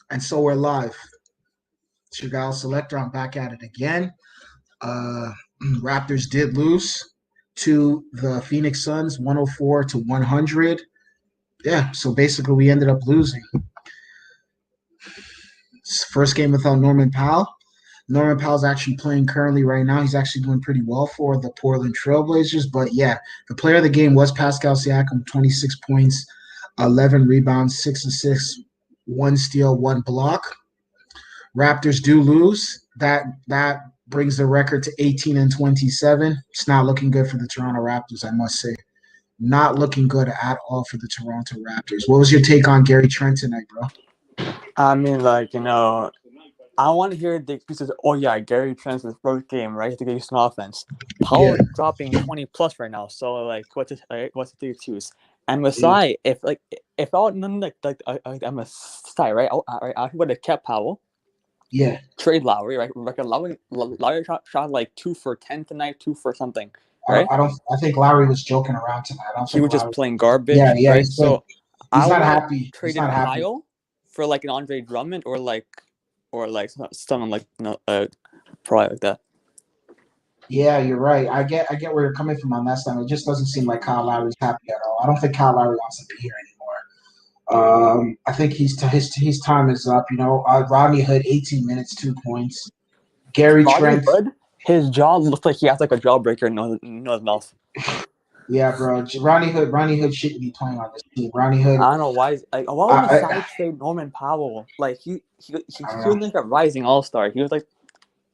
And so we're live. It's your gal Selector. I'm back at it again. Uh, Raptors did lose to the Phoenix Suns, 104 to 100. Yeah, so basically we ended up losing. First game without Norman Powell. Norman Powell's actually playing currently right now. He's actually doing pretty well for the Portland Trailblazers. But yeah, the player of the game was Pascal Siakam, 26 points, 11 rebounds, 6 assists, 1 steal, 1 block. Raptors do lose. That brings the record to 18 and 27. It's not looking good for the Toronto Raptors, I must say. Not looking good at all for the Toronto Raptors. What was your take on Gary Trent tonight, bro? I mean, I want to hear the excuses. Oh yeah, Gary Trent's his first game, right? To get used to offense. Powell dropping 20 plus right now. So what's the excuse? And Masai, if all none I'm a Masai, right? I would have kept Powell. Yeah. Trade Lowry, right? Lowry shot like 2 for 10 tonight, 2 for something. Right? I think Lowry was joking around tonight. He was just playing garbage. Yeah. Right? So he's not happy. Traded Kyle for like an Andre Drummond or someone like probably like that. Yeah, you're right. I get where you're coming from on that side. It just doesn't seem like Kyle Lowry's happy at all. I don't think Kyle Lowry wants to be here anymore. I think his time is up. Rodney Hood, 18 minutes, 2 points. Gary Trent. Hood, his jaw looks like he has like a jawbreaker in his mouth. Yeah, bro. Rodney Hood shouldn't be playing on this team. Rodney Hood. I don't know why. Why would Masai trade Norman Powell? Like he was like a rising all-star. He was like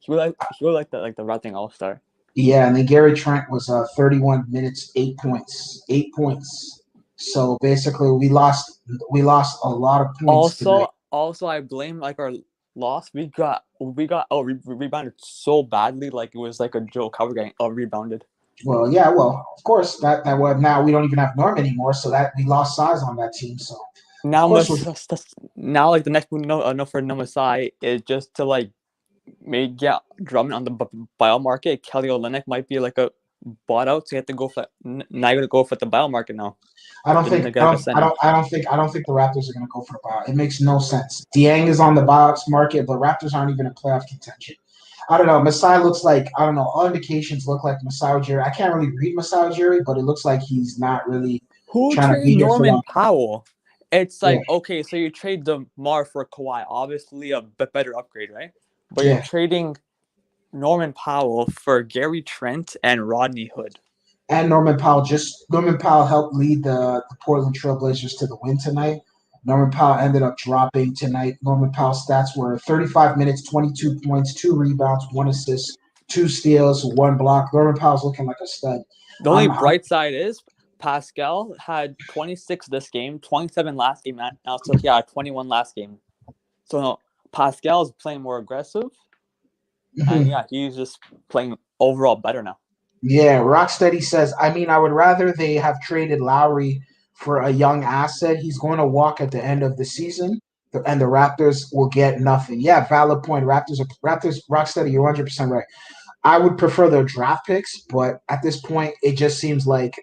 the rising all-star. Yeah, and then Gary Trent was 31 minutes, 8 points. 8 points. So basically we lost a lot of points tonight. Also I blame our loss. We rebounded so badly, like it was like a joke how we're getting rebounded. Well, yeah, of course that now we don't even have Norm anymore, so that we lost size on that team. So now the next move for Masai is just to maybe get Drummond on the buyout market. Kelly Olynyk might be like a bought out, so you have to go for now. You're gonna go for the buyout market now. I don't think the Raptors are gonna go for the buyout. It makes no sense. Dieng is on the buyout market, but Raptors aren't even in playoff contention. I don't know. Masai looks like, I don't know, all indications look like Masai Ujiri. I can't really read Masai Ujiri, but it looks like he's not really trying to be here for Norman Powell. It's okay, so you trade DeMar for Kawhi, obviously a better upgrade, right? But you're trading Norman Powell for Gary Trent and Rodney Hood. And Norman Powell helped lead the Portland Trailblazers to the win tonight. Norman Powell ended up dropping tonight. Norman Powell's stats were 35 minutes, 22 points, 2 rebounds, 1 assist, 2 steals, 1 block. Norman Powell's looking like a stud. The only bright side is Pascal had 26 this game, 27 last game. Now, so he had 21 last game. So no, Pascal's playing more aggressive. And he's just playing overall better now. Yeah, Rocksteady says, I would rather they have traded Lowry for a young asset. He's going to walk at the end of the season, and the Raptors will get nothing. Yeah, valid point. Raptors, Rocksteady, you're 100% right. I would prefer their draft picks, but at this point, it just seems like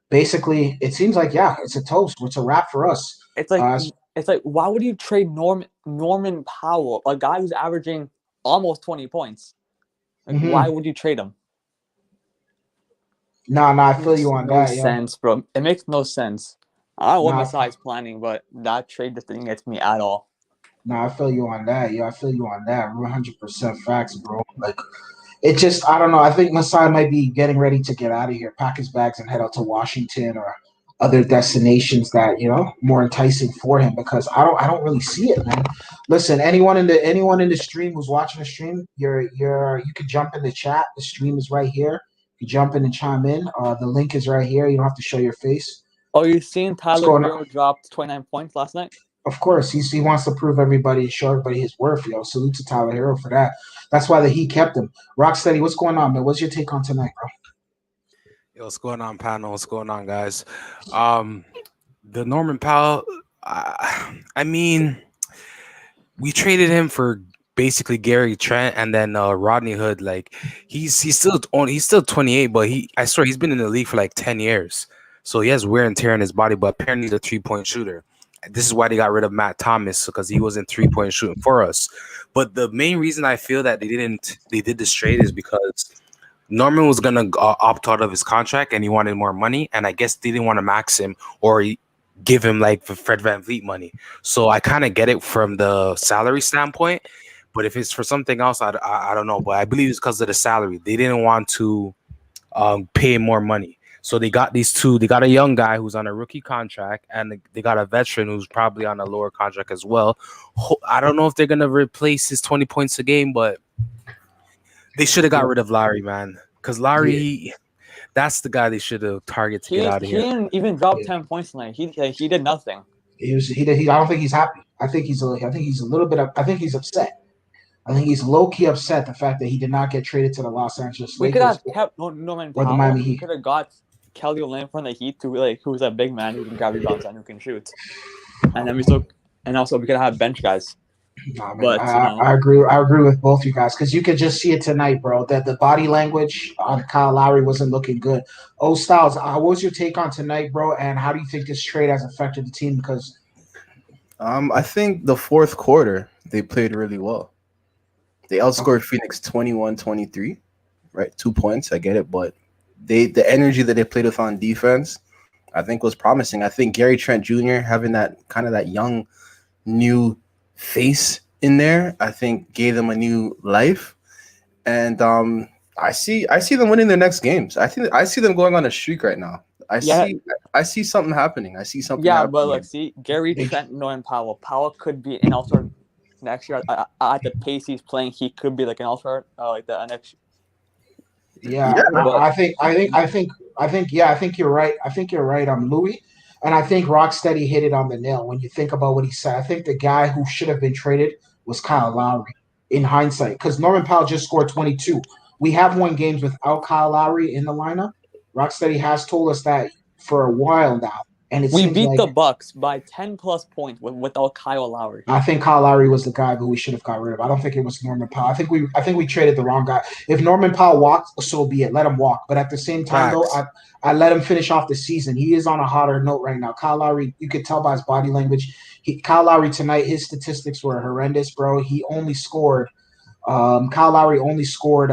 basically, it's a toast. It's a wrap for us. It's like why would you trade Norman Powell, a guy who's averaging almost 20 points? Why would you trade him? No, I feel you on that. No sense, bro. It makes no sense. I don't know what Masai's planning, but that trade just didn't get to me at all. No, I feel you on that. Yeah, I feel you on that. 100% facts, bro. It just, I don't know. I think Masai might be getting ready to get out of here, pack his bags, and head out to Washington or other destinations that more enticing for him, because I don't really see it, man. Listen, anyone in the stream who's watching the stream, you can jump in the chat. The stream is right here. You jump in and chime in. The link is right here. You don't have to show your face. Oh, you seen Tyler Hero dropped 29 points last night? Of course, he wants to prove everybody, show everybody his worth. Salute to Tyler Hero for that. That's why he kept him. Rocksteady, what's going on, man? What's your take on tonight, bro? Yo, what's going on, panel? What's going on, guys? The Norman Powell, we traded him for basically Gary Trent and then Rodney Hood. Like he's still 28, but I swear he's been in the league for like 10 years. So he has wear and tear in his body, but apparently he's a 3-point shooter. This is why they got rid of Matt Thomas, because he wasn't 3-point shooting for us. But the main reason I feel that they did this trade is because Norman was gonna opt out of his contract and he wanted more money, and I guess they didn't want to max him or give him like the Fred VanVleet money. So I kind of get it from the salary standpoint, but if it's for something else, I don't know. But I believe it's because of the salary. They didn't want to pay him more money. So they got these two. They got a young guy who's on a rookie contract, and they got a veteran who's probably on a lower contract as well. I don't know if they're gonna replace his 20 points a game, but they should have got rid of Larry, man. Because Larry, that's the guy they should have targeted to get out of here. He didn't even drop 10 points tonight. He did nothing. I don't think he's happy. I think he's a little bit. I think he's upset. I think he's low key upset the fact that he did not get traded to the Los Angeles Lakers. We could have kept Norman or the Powell. Miami We Heat. could have got Kelly Olynyk from the Heat, who's a big man who can grab rebounds and who can shoot. And then also we could have bench guys. Nah, man, But I agree. I agree with both you guys because you could just see it tonight, bro. That the body language on Kyle Lowry wasn't looking good. Oh, Styles, what was your take on tonight, bro? And how do you think this trade has affected the team? Because I think the fourth quarter they played really well. They outscored Phoenix 21-23, right? 2 points, I get it, but the energy that they played with on defense, I think was promising. I think Gary Trent Jr. having that kind of that young, new face in there, I think gave them a new life. And I see them winning their next games. I see them going on a streak right now. I see something happening. I see something happening. But like, see, Gary Trent, Norman Powell. Powell could be an all-star next year. At the pace he's playing, he could be like an all-star like the next. I think you're right. I think you're right, Louis. And I think Rocksteady hit it on the nail when you think about what he said. I think the guy who should have been traded was Kyle Lowry in hindsight because Norman Powell just scored 22. We have won games without Kyle Lowry in the lineup. Rocksteady has told us that for a while now. And we beat the Bucks by 10 plus points without Kyle Lowry. I think Kyle Lowry was the guy who we should have got rid of. I don't think it was Norman Powell. I think we traded the wrong guy. If Norman Powell walked, so be it. Let him walk. But at the same time, though, I let him finish off the season. He is on a hotter note right now. Kyle Lowry, you could tell by his body language. Kyle Lowry tonight, his statistics were horrendous, bro. He only scored. Kyle Lowry only scored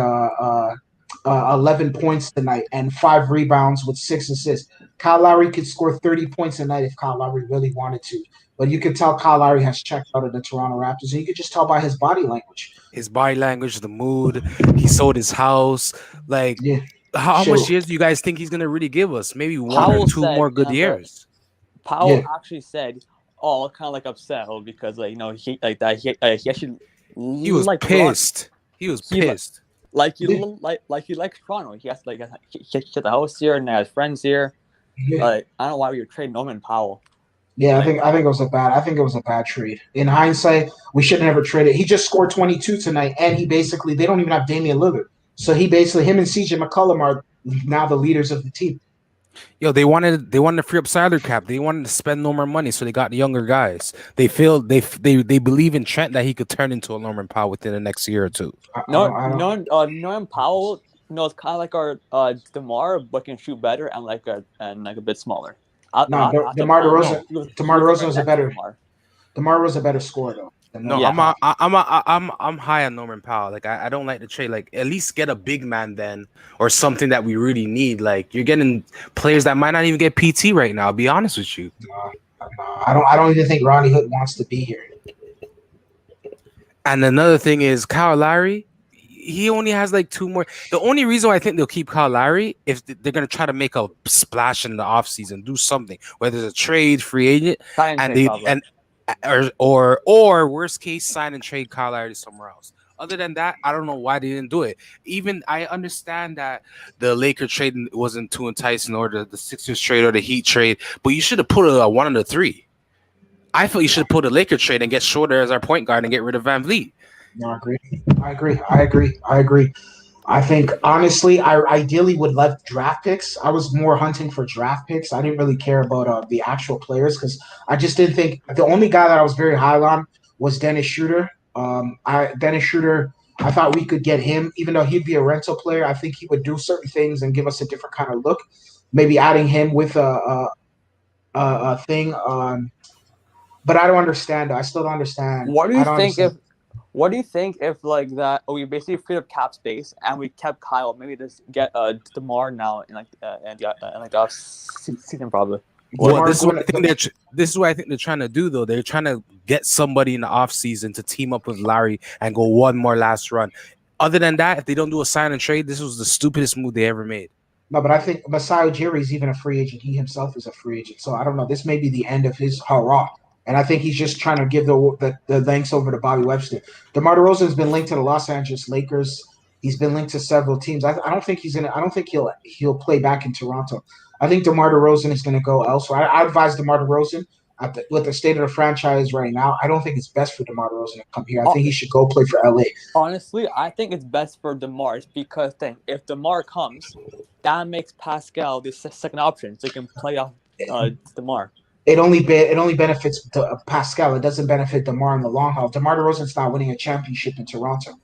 11 points tonight and 5 rebounds with 6 assists. Kyle Lowry could score 30 points a night if Kyle Lowry really wanted to. But you could tell Kyle Lowry has checked out of the Toronto Raptors, and you could just tell by his body language. His body language, the mood. He sold his house. Like, how much years do you guys think he's going to really give us? Maybe one or two more good years. Powell actually said, kind of like upset because, like, you know, he actually he was like pissed. He was pissed. He likes Toronto. He has the house here and has friends here. Like, I don't know why we would trade Norman Powell. Yeah, I think it was a bad trade. In hindsight, we should have never traded. He just scored 22 tonight, and they don't even have Damian Lillard. So him and CJ McCollum are now the leaders of the team. Yo, they wanted to free up salary cap. They wanted to spend no more money, so they got the younger guys. They feel they believe in Trent that he could turn into a Norman Powell within the next year or two. Norman Powell, it's kind of like our DeMar, but can shoot better and like a bit smaller. DeMar DeRozan was a better. DeMar was a better scorer though. No, yeah. I'm high on Norman Powell. Like I don't like the trade. Like at least get a big man then, or something that we really need. Like you're getting players that might not even get PT right now. I'll be honest with you. I don't even think Rodney Hood wants to be here. And another thing is Kyle Lowry. He only has like 2 more. The only reason why I think they'll keep Kyle Lowry if they're gonna try to make a splash in the offseason, do something, whether it's a trade, free agent, or worst case, sign and trade Kyle Lowry somewhere else. Other than that, I don't know why they didn't do it. Even I understand that the Lakers trade wasn't too enticing, or the Sixers trade or the Heat trade, but you should have put a 1 of the 3. I feel you should have put a Lakers trade and get Schroeder as our point guard and get rid of VanVleet. No, I agree. I think, honestly, I ideally would love draft picks. I was more hunting for draft picks. I didn't really care about the actual players because I just didn't think – the only guy that I was very high on was Dennis Schroeder. Dennis Schroeder, I thought we could get him. Even though he'd be a rental player, I think he would do certain things and give us a different kind of look. Maybe adding him with a thing on But I don't understand. I still don't understand. What do I you don't think understand. what do you think if like that? We basically freed up cap space and we kept Kyle. Maybe just get DeMar now in like the off season probably. Well, DeMar going this is what I think they're trying to do though. They're trying to get somebody in the offseason to team up with Larry and go one more last run. Other than that, if they don't do a sign and trade, this was the stupidest move they ever made. No, but I think Masai Ujiri is even a free agent. He himself is a free agent. So I don't know. This may be the end of his hurrah. And I think he's just trying to give the thanks over to Bobby Webster. DeMar DeRozan has been linked to the Los Angeles Lakers. He's been linked to several teams. I don't think he's gonna. I don't think he'll play back in Toronto. I think DeMar DeRozan is going to go elsewhere. I advise DeMar DeRozan with the state of the franchise right now. I don't think it's best for DeMar DeRozan to come here. I think he should go play for LA. Honestly, I think it's best for DeMar because if DeMar comes, that makes Pascal the second option, so he can play off DeMar. It only benefits Pascal. It doesn't benefit DeMar in the long haul. DeMar DeRozan's not winning a championship in Toronto.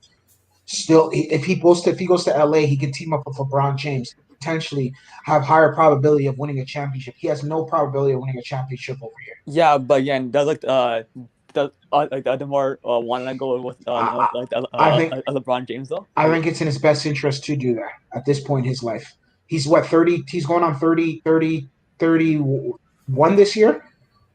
Still, if he goes to LA, he can team up with LeBron James, potentially have higher probability of winning a championship. He has no probability of winning a championship over here. Yeah, but again, does DeMar want to go with LeBron James though? I think it's in his best interest to do that at this point in his life. He's what, 30? He's going on 31 this year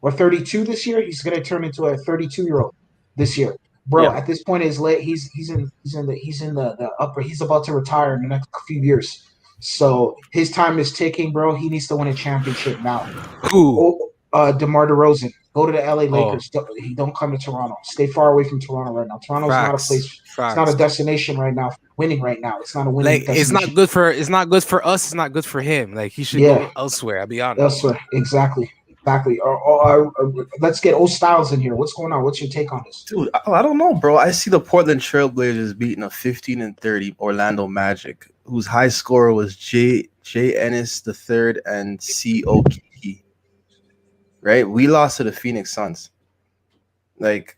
or 32 this year. He's going to turn into a 32-year-old this year. Bro, yeah. At this point, he's in the upper. He's about to retire in the next few years, so his time is ticking, bro. He needs to win a championship now. Who? DeMar DeRozan. Go to the LA Lakers. Don't come to Toronto. Stay far away from Toronto right now. Toronto's not a place. It's not a destination right now. Winning right now. It's not a winning. Like it's not good for. It's not good for us. It's not good for him. Like he should go elsewhere. I'll be honest. Elsewhere, exactly. Let's get old Styles in here. What's going on? What's your take on this? Dude, I don't know, bro. I see the Portland Trailblazers beating a 15-30 Orlando Magic, whose high scorer was J. Ennis III and C. O'Keefe. Right? We lost to the Phoenix Suns. Like,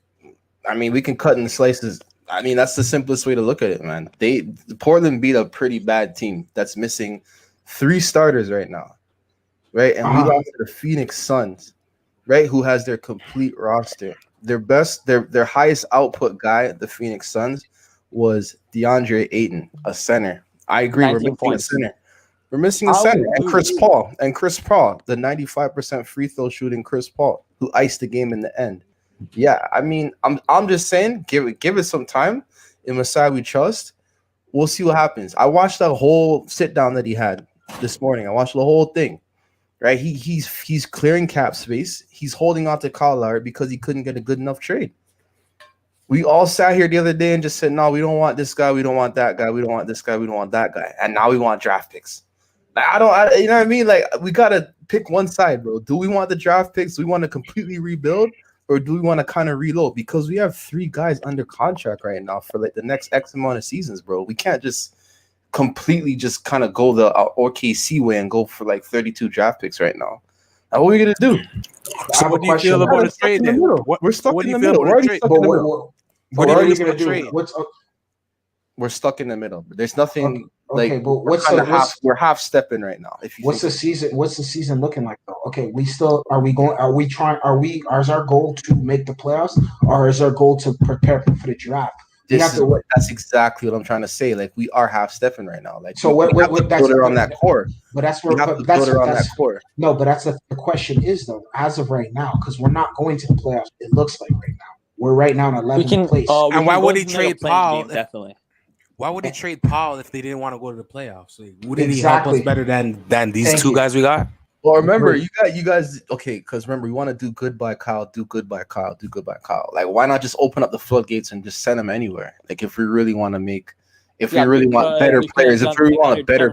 I mean, we can cut in the slices. I mean, that's the simplest way to look at it, man. Portland beat a pretty bad team that's missing 3 starters right now. Right, and we lost to the Phoenix Suns, right? Who has their complete roster. Their highest output guy, the Phoenix Suns, was DeAndre Ayton, a center. I agree. We're missing a center. We're missing a center, and Chris Paul, the 95% free throw shooting Chris Paul, who iced the game in the end. Yeah, I mean, I'm just saying, give it some time. In Masai we trust. We'll see what happens. I watched the whole sit down that he had this morning. I watched the whole thing. Right, he's clearing cap space. He's holding on to Kyle Lowry because he couldn't get a good enough trade. We all sat here the other day and just said, no, we don't want this guy, we don't want that guy, we don't want this guy, we don't want that guy, and now we want draft picks. Like, you know what I mean? Like we gotta pick one side, bro. Do we want the draft picks? Do we want to completely rebuild, or do we want to kind of reload? Because we have 3 guys under contract right now for like the next X amount of seasons, bro. We can't just completely just kind of go the OKC way and go for like 32 draft picks right now. Now, what are we gonna do? So what do you feel about the trade then? We're stuck in the middle. We're stuck in the middle. What are you gonna do? We're stuck in the middle. There's nothing okay, but we're half stepping right now. What's the season looking like though? Okay, is our goal to make the playoffs, or is our goal to prepare for the draft? That's exactly what I'm trying to say. Like we are half stepping right now. Like so, what that's on that core. But that's where that core. No, but that's the question is though. As of right now, because we're not going to the playoffs. It looks like right now we're right now in 11th place. And why would he trade Paul? Definitely. Why would he trade Paul if they didn't want to go to the playoffs? Like, wouldn't he help us better than these 2 guys we got? Well, remember, you guys, okay, because remember, we want to do good by Kyle, do good by Kyle, do good by Kyle. Like, why not just open up the floodgates and just send them anywhere? Like, if we really want to make, we really want better players, if we want better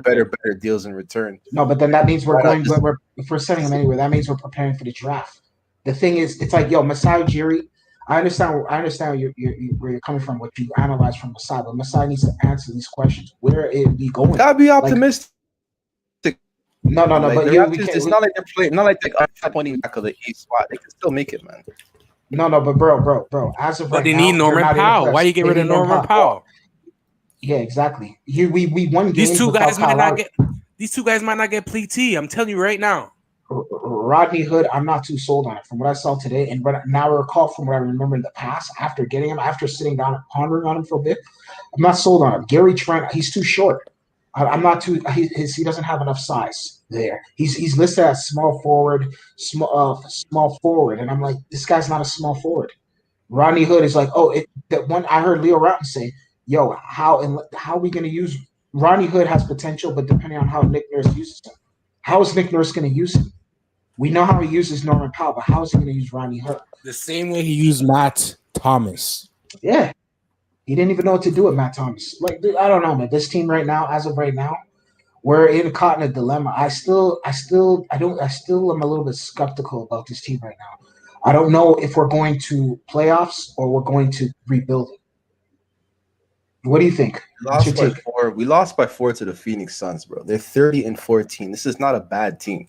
deals in return. No, but then that means if we're sending them anywhere, that means we're preparing for the draft. The thing is, it's like, Masai Ujiri, I understand where you're coming from, what you analyze from Masai, but Masai needs to answer these questions. Where is he going? Gotta be optimistic. No, like, but it's not like they're playing, not like they're pointing back of the 8th spot. They can still make it, man. No, but bro. As of but they need Norman Powell. Why you get rid of Norman Powell? Yeah, exactly. We won games. These 2 guys might not get. These 2 guys might not get play T. I'm telling you right now. Rodney Hood, I'm not too sold on it from what I saw today. And but now I recall from what I remember in the past, after getting him, after sitting down and pondering on him for a bit, I'm not sold on him. Gary Trent, he's too short. I'm not too. He doesn't have enough size there. He's listed as small forward, small forward, and I'm like, this guy's not a small forward. Rodney Hood is like, that one. I heard Leo Rotten say, "Yo, how are we going to use Rodney Hood has potential, but depending on how Nick Nurse uses him, how is Nick Nurse going to use him? We know how he uses Norman Powell, but how is he going to use Rodney Hood? The same way he used Matt Thomas. Yeah, he didn't even know what to do with Matt Thomas. Like, dude, I don't know, man. This team right now, as of right now, we're caught in a dilemma. I still am a little bit skeptical about this team right now. I don't know if we're going to playoffs or we're going to rebuild it. What do you think? We lost by 4 to the Phoenix Suns, bro. They're 30-14. This is not a bad team.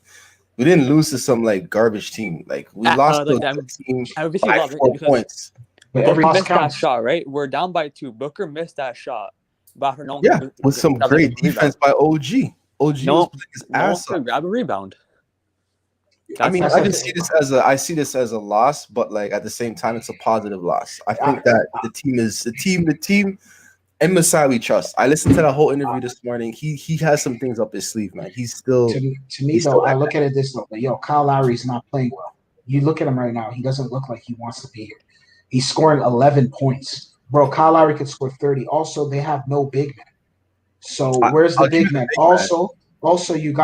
We didn't lose to some like garbage team. Like we lost to a team by 4 points. Booker missed that shot, right? We're down by 2. Booker missed that shot. With some great defense by OG. OG was playing his ass off. Grab a rebound. I mean, I just see this as a loss, but like at the same time, it's a positive loss. I think that the team. And Masai we trust. I listened to that whole interview this morning. He has some things up his sleeve, man. He's still to me though. I look at it this though. But Kyle Lowry's not playing well. You look at him right now. He doesn't look like he wants to be here. He's scoring 11 points, bro. Kyle Lowry could score 30. Also, they have no big man. So where's the big man? Also, you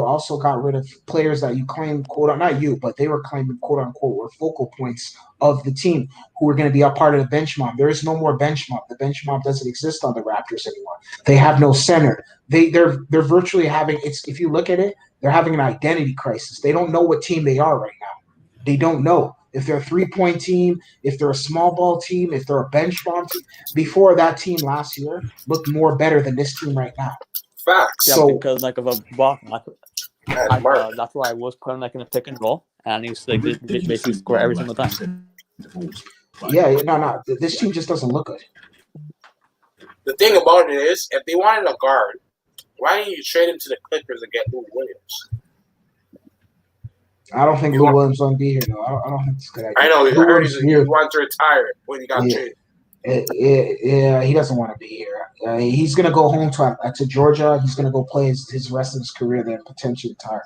also got rid of players that you claim, not you, but they were claiming, quote unquote, were focal points of the team who were going to be a part of the bench mob. There is no more bench mob. The bench mob doesn't exist on the Raptors anymore. They have no center. They're virtually having if you look at it, they're having an identity crisis. They don't know what team they are right now. They don't know if they're a 3-point team, if they're a small ball team, if they're a bench bomb team. Before that team last year looked more better than this team right now. Facts. Yeah, so, because like of a block, that's why I was putting like in a pick and roll, and he's like basically score every single time. Yeah, no. This team just doesn't look good. The thing about it is, if they wanted a guard, why didn't you trade him to the Clippers and get Lou Williams? I don't think Lou Williams will be here though. I don't think it's a good idea. I know. I heard he wanted to retire when he got traded. Yeah, he doesn't want to be here. He's going to go home to Georgia. He's going to go play his rest of his career there and potentially retire.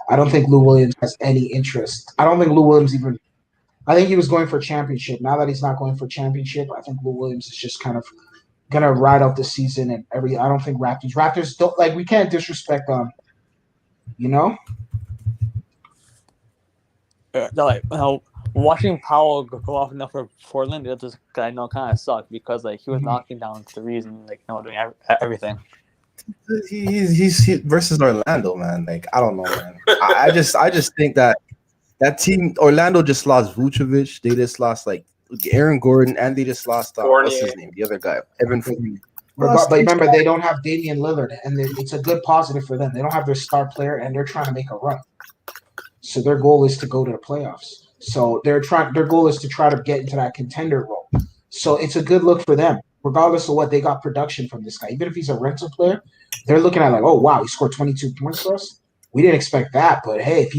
I don't think Lou Williams has any interest. I don't think Lou Williams even – I think he was going for a championship. Now that he's not going for a championship, I think Lou Williams is just kind of going to ride out the season. And I don't think Raptors don't – like, we can't disrespect them, you know? Watching Powell go off enough for Portland, it just kind of sucked because like he was knocking down threes and like doing everything. He's versus Orlando, man. Like I don't know, man. I just think that team Orlando just lost Vucevic. They just lost like Aaron Gordon, and they just lost what's his name, the other guy, Evan Fournier. But remember, they don't have Damian Lillard, and it's a good positive for them. They don't have their star player, and they're trying to make a run. So their goal is to go to the playoffs. So their goal is to try to get into that contender role. So it's a good look for them, regardless of what they got production from this guy. Even if he's a rental player, they're looking at like, oh wow, he scored 22 points for us. We didn't expect that, but hey,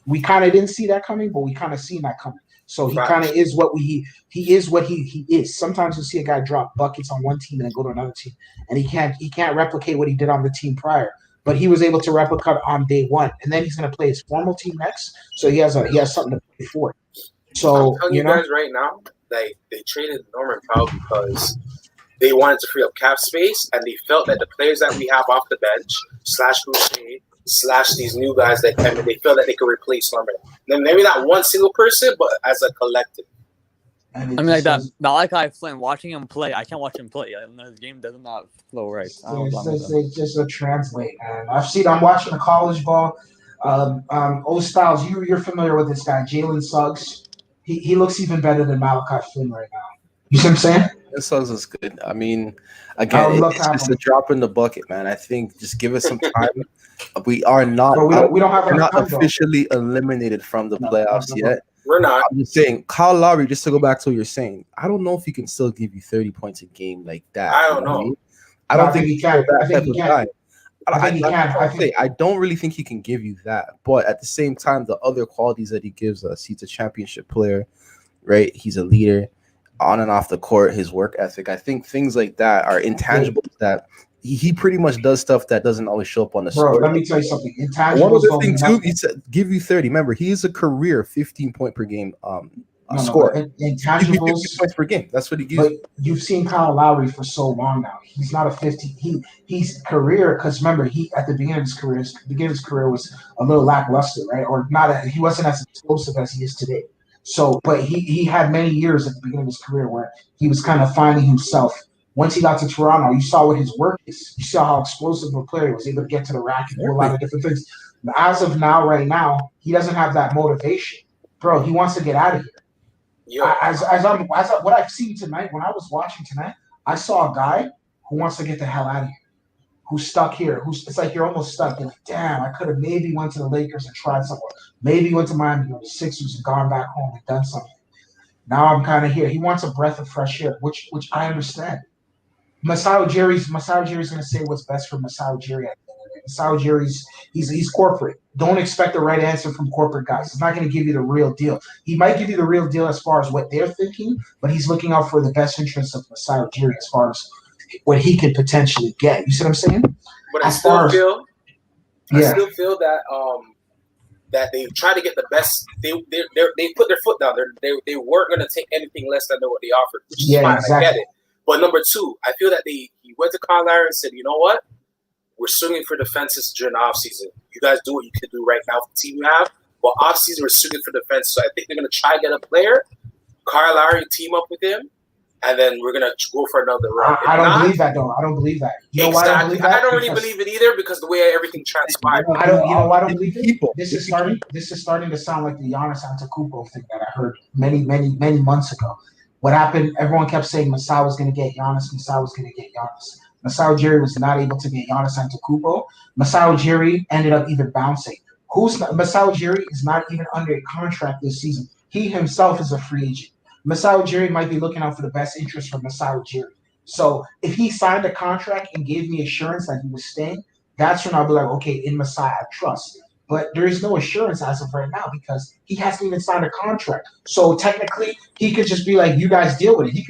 we kind of didn't see that coming, but we kind of seen that coming. So he kind of is what he is. Sometimes you see a guy drop buckets on one team and then go to another team, and he can't replicate what he did on the team prior. But he was able to replicate on day one, and then he's going to play his formal team next. So he has something to play for. So I'm telling you guys right now, like they traded Norman Powell because they wanted to free up cap space, and they felt that the players that we have off the bench / Boucher / these new guys that come in, they feel that they could replace Norman. Then maybe not one single person, but as a collective. I mean, like that. Malachi Flynn, watching him play, I can't watch him play. His game does not flow right. It's just a translate. And I'm watching the college ball. Styles, you're familiar with this guy, Jalen Suggs. He looks even better than Malachi Flynn right now. You see what I'm saying? Suggs is good. I mean, again, it's just a drop in the bucket, man. I think just give us some time. We are not. We don't have. We're not officially eliminated from the playoffs yet. We're not. I'm just saying, Kyle Lowry, just to go back to what you're saying, I don't know if he can still give you 30 points a game like that. I don't know. I don't think he can. I think he can. I don't really think he can give you that. But at the same time, the other qualities that he gives us, he's a championship player, right? He's a leader on and off the court, his work ethic. I think things like that are intangibles that he pretty much does stuff that doesn't always show up on the Bro, score. let me tell you something. Intangibles One other don't thing mean too, nothing. he said give you 30. Remember, he is a career 15-point per game score. He gives you Intangibles 50 points per game. That's what he gives But you. you've seen Kyle Lowry for so long now. He's not a 50. He's career because remember he at the beginning of his career was a little lackluster, right? Or not. He wasn't as explosive as he is today. So, but he had many years at the beginning of his career where he was kind of finding himself. Once he got to Toronto, you saw what his work is. You saw how explosive a player he was able to get to the rack and do a lot of different things. As of now, right now, he doesn't have that motivation, bro. He wants to get out of here. What I've seen tonight, when I was watching tonight, I saw a guy who wants to get the hell out of here, who's stuck here. It's like you're almost stuck. You're like, damn, I could have maybe went to the Lakers and tried somewhere. Maybe went to Miami or the Sixers and gone back home and done something. Now I'm kind of here. He wants a breath of fresh air, which I understand. Masai Ujiri's going to say what's best for Masai Ujiri. Masai Ujiri's he's corporate. Don't expect the right answer from corporate guys. He's not going to give you the real deal. He might give you the real deal as far as what they're thinking, but he's looking out for the best interests of Masai Ujiri as far as what he could potentially get. You see what I'm saying? But I still feel that that they try to get the best. They put their foot down. They weren't going to take anything less than what they offered, which is fine. Exactly. I get it. But number two, I feel that he went to Kyle Lowry and said, you know what? We're swinging for the fences during the offseason. You guys do what you can do right now with the team you have. But offseason, we're swinging for the fence. So I think they're going to try to get a player, Kyle Lowry, team up with him, and then we're going to go for another run. I don't believe that, though. I don't believe that. You know why I don't believe that? I don't really believe it either because the way everything transpired. You know why I don't believe it? This is starting to sound like the Giannis Antetokounmpo thing that I heard many months ago. What happened? Everyone kept saying Masai was going to get Giannis. Masai was going to get Giannis. Masai Ujiri was not able to get Giannis Antetokounmpo. Masai Ujiri ended up even bouncing. Masai Ujiri is not even under a contract this season. He himself is a free agent. Masai Ujiri might be looking out for the best interest for Masai Ujiri. So if he signed a contract and gave me assurance that he was staying, that's when I'll be like, okay, in Masai, I trust. But there is no assurance as of right now because he hasn't even signed a contract. So technically, he could just be like, "You guys deal with it." He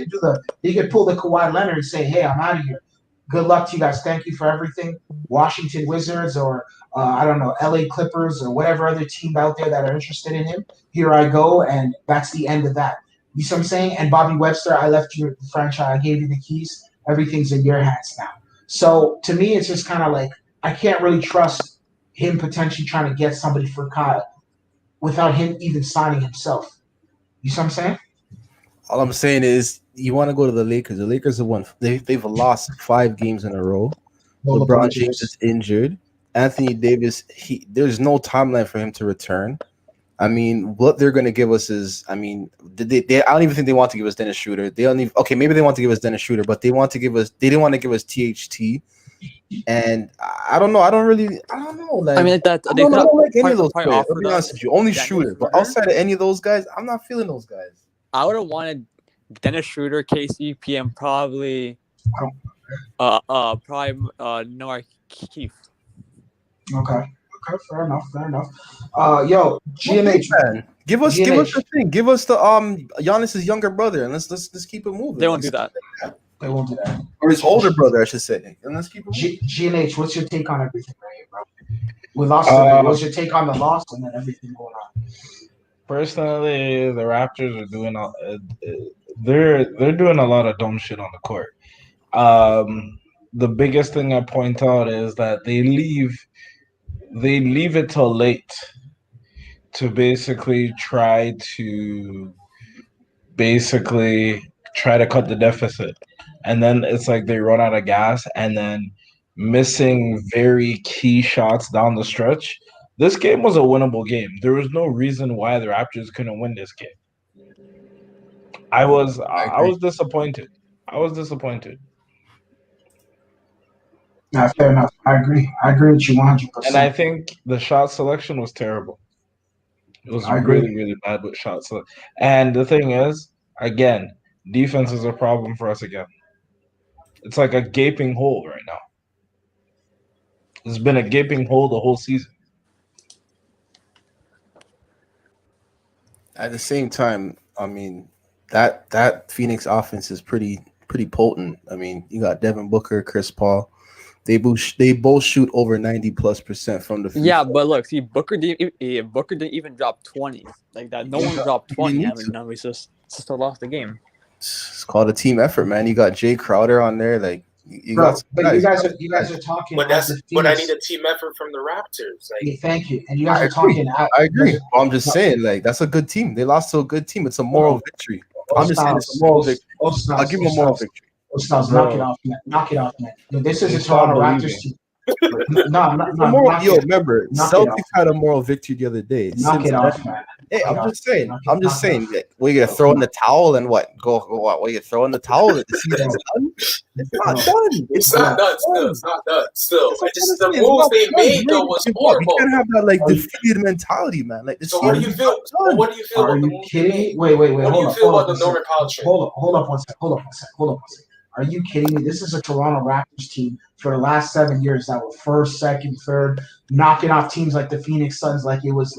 could pull the Kawhi Leonard and say, "Hey, I'm out of here. Good luck to you guys. Thank you for everything." Washington Wizards or I don't know, LA Clippers or whatever other team out there that are interested in him. Here I go, and that's the end of that. You see what I'm saying? And Bobby Webster, I left you the franchise. I gave you the keys. Everything's in your hands now. So to me, it's just kind of like I can't really trust him potentially trying to get somebody for Kyle without him even signing himself. You see what I'm saying? All I'm saying is you want to go to the Lakers. The Lakers have won. They've lost 5 games in a row. LeBron James is injured. Anthony Davis, there's no timeline for him to return. I mean, what they're going to give us is, I mean, I don't even think they want to give us Dennis Schroeder. Maybe they want to give us Dennis Schroeder, but they didn't want to give us THT. And I don't know. I don't know. Like, I mean, I don't like any of those players. I'll be honest with you. Only Dennis Schroeder. But outside of any of those guys, I'm not feeling those guys. I would have wanted Dennis Schroeder, KCP, and probably Noah Keefe. Okay, fair enough. Yo, GNH, give us the thing. Give us the Giannis's younger brother, and let's keep it moving. They won't do that. They won't do that. Or his older brother, I should say. And let's keep it moving. GNH, what's your take on everything right here, bro? We lost today. What's your take on the loss and then everything going on? Personally, the Raptors are doing they're doing a lot of dumb shit on the court. The biggest thing I point out is that they leave it till late to basically try to cut the deficit. And then it's like they run out of gas and then missing very key shots down the stretch. This game was a winnable game. There was no reason why the Raptors couldn't win this game. I was disappointed. Nah, fair enough. I agree with you 100%. And I think the shot selection was terrible. It was really, really bad with shots. And the thing is, again, defense is a problem for us again. It's like a gaping hole right now. It's been a gaping hole the whole season. At the same time, I mean, that Phoenix offense is pretty potent. I mean, you got Devin Booker, Chris Paul. They both shoot over 90+% from the free throw. but look, see, Booker didn't even drop 20 like that. No one dropped 20. I mean, no, we just lost the game. It's called a team effort, man. You got Jay Crowder on there, like you got. But you guys are talking. But I need a team effort from the Raptors. Like, yeah, thank you. And you guys are talking. I agree. I'm just saying, like, that's a good team. They lost to a good team. It's a moral victory. I'm just saying it's a moral victory. I'll give them a moral victory. Knock it off, man. Knock it off, man. Yo, this is a Toronto Raptors team. No. Remember, Celtics had a moral victory the other day. Knock it off, man. Hey, I'm just saying. That we're gonna throw in the towel and what? What? We're gonna throw in the towel? The season's done. It's not done. It's not done. Still. The moves they made though was horrible. You can't have that defeated mentality, man. Like, so what do you feel? What do you feel about the moves? Kidding? Wait. What do you feel about the Norman Powell trade? Hold up one second. Are you kidding me? This is a Toronto Raptors team for the last 7 years that were first, second, third, knocking off teams like the Phoenix Suns like it was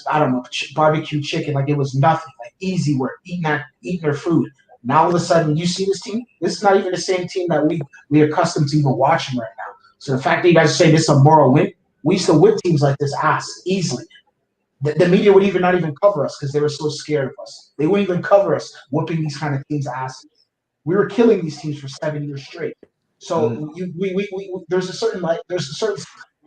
I don't know, barbecue chicken, like it was nothing, like easy work, eating their food. Now all of a sudden you see this team. This is not even the same team that we are accustomed to even watching right now. So the fact that you guys say this is a moral win, we used to whip teams like this ass easily. The media would not even cover us because they were so scared of us. They wouldn't even cover us whooping these kind of teams' asses. We were killing these teams for 7 years straight. So there's a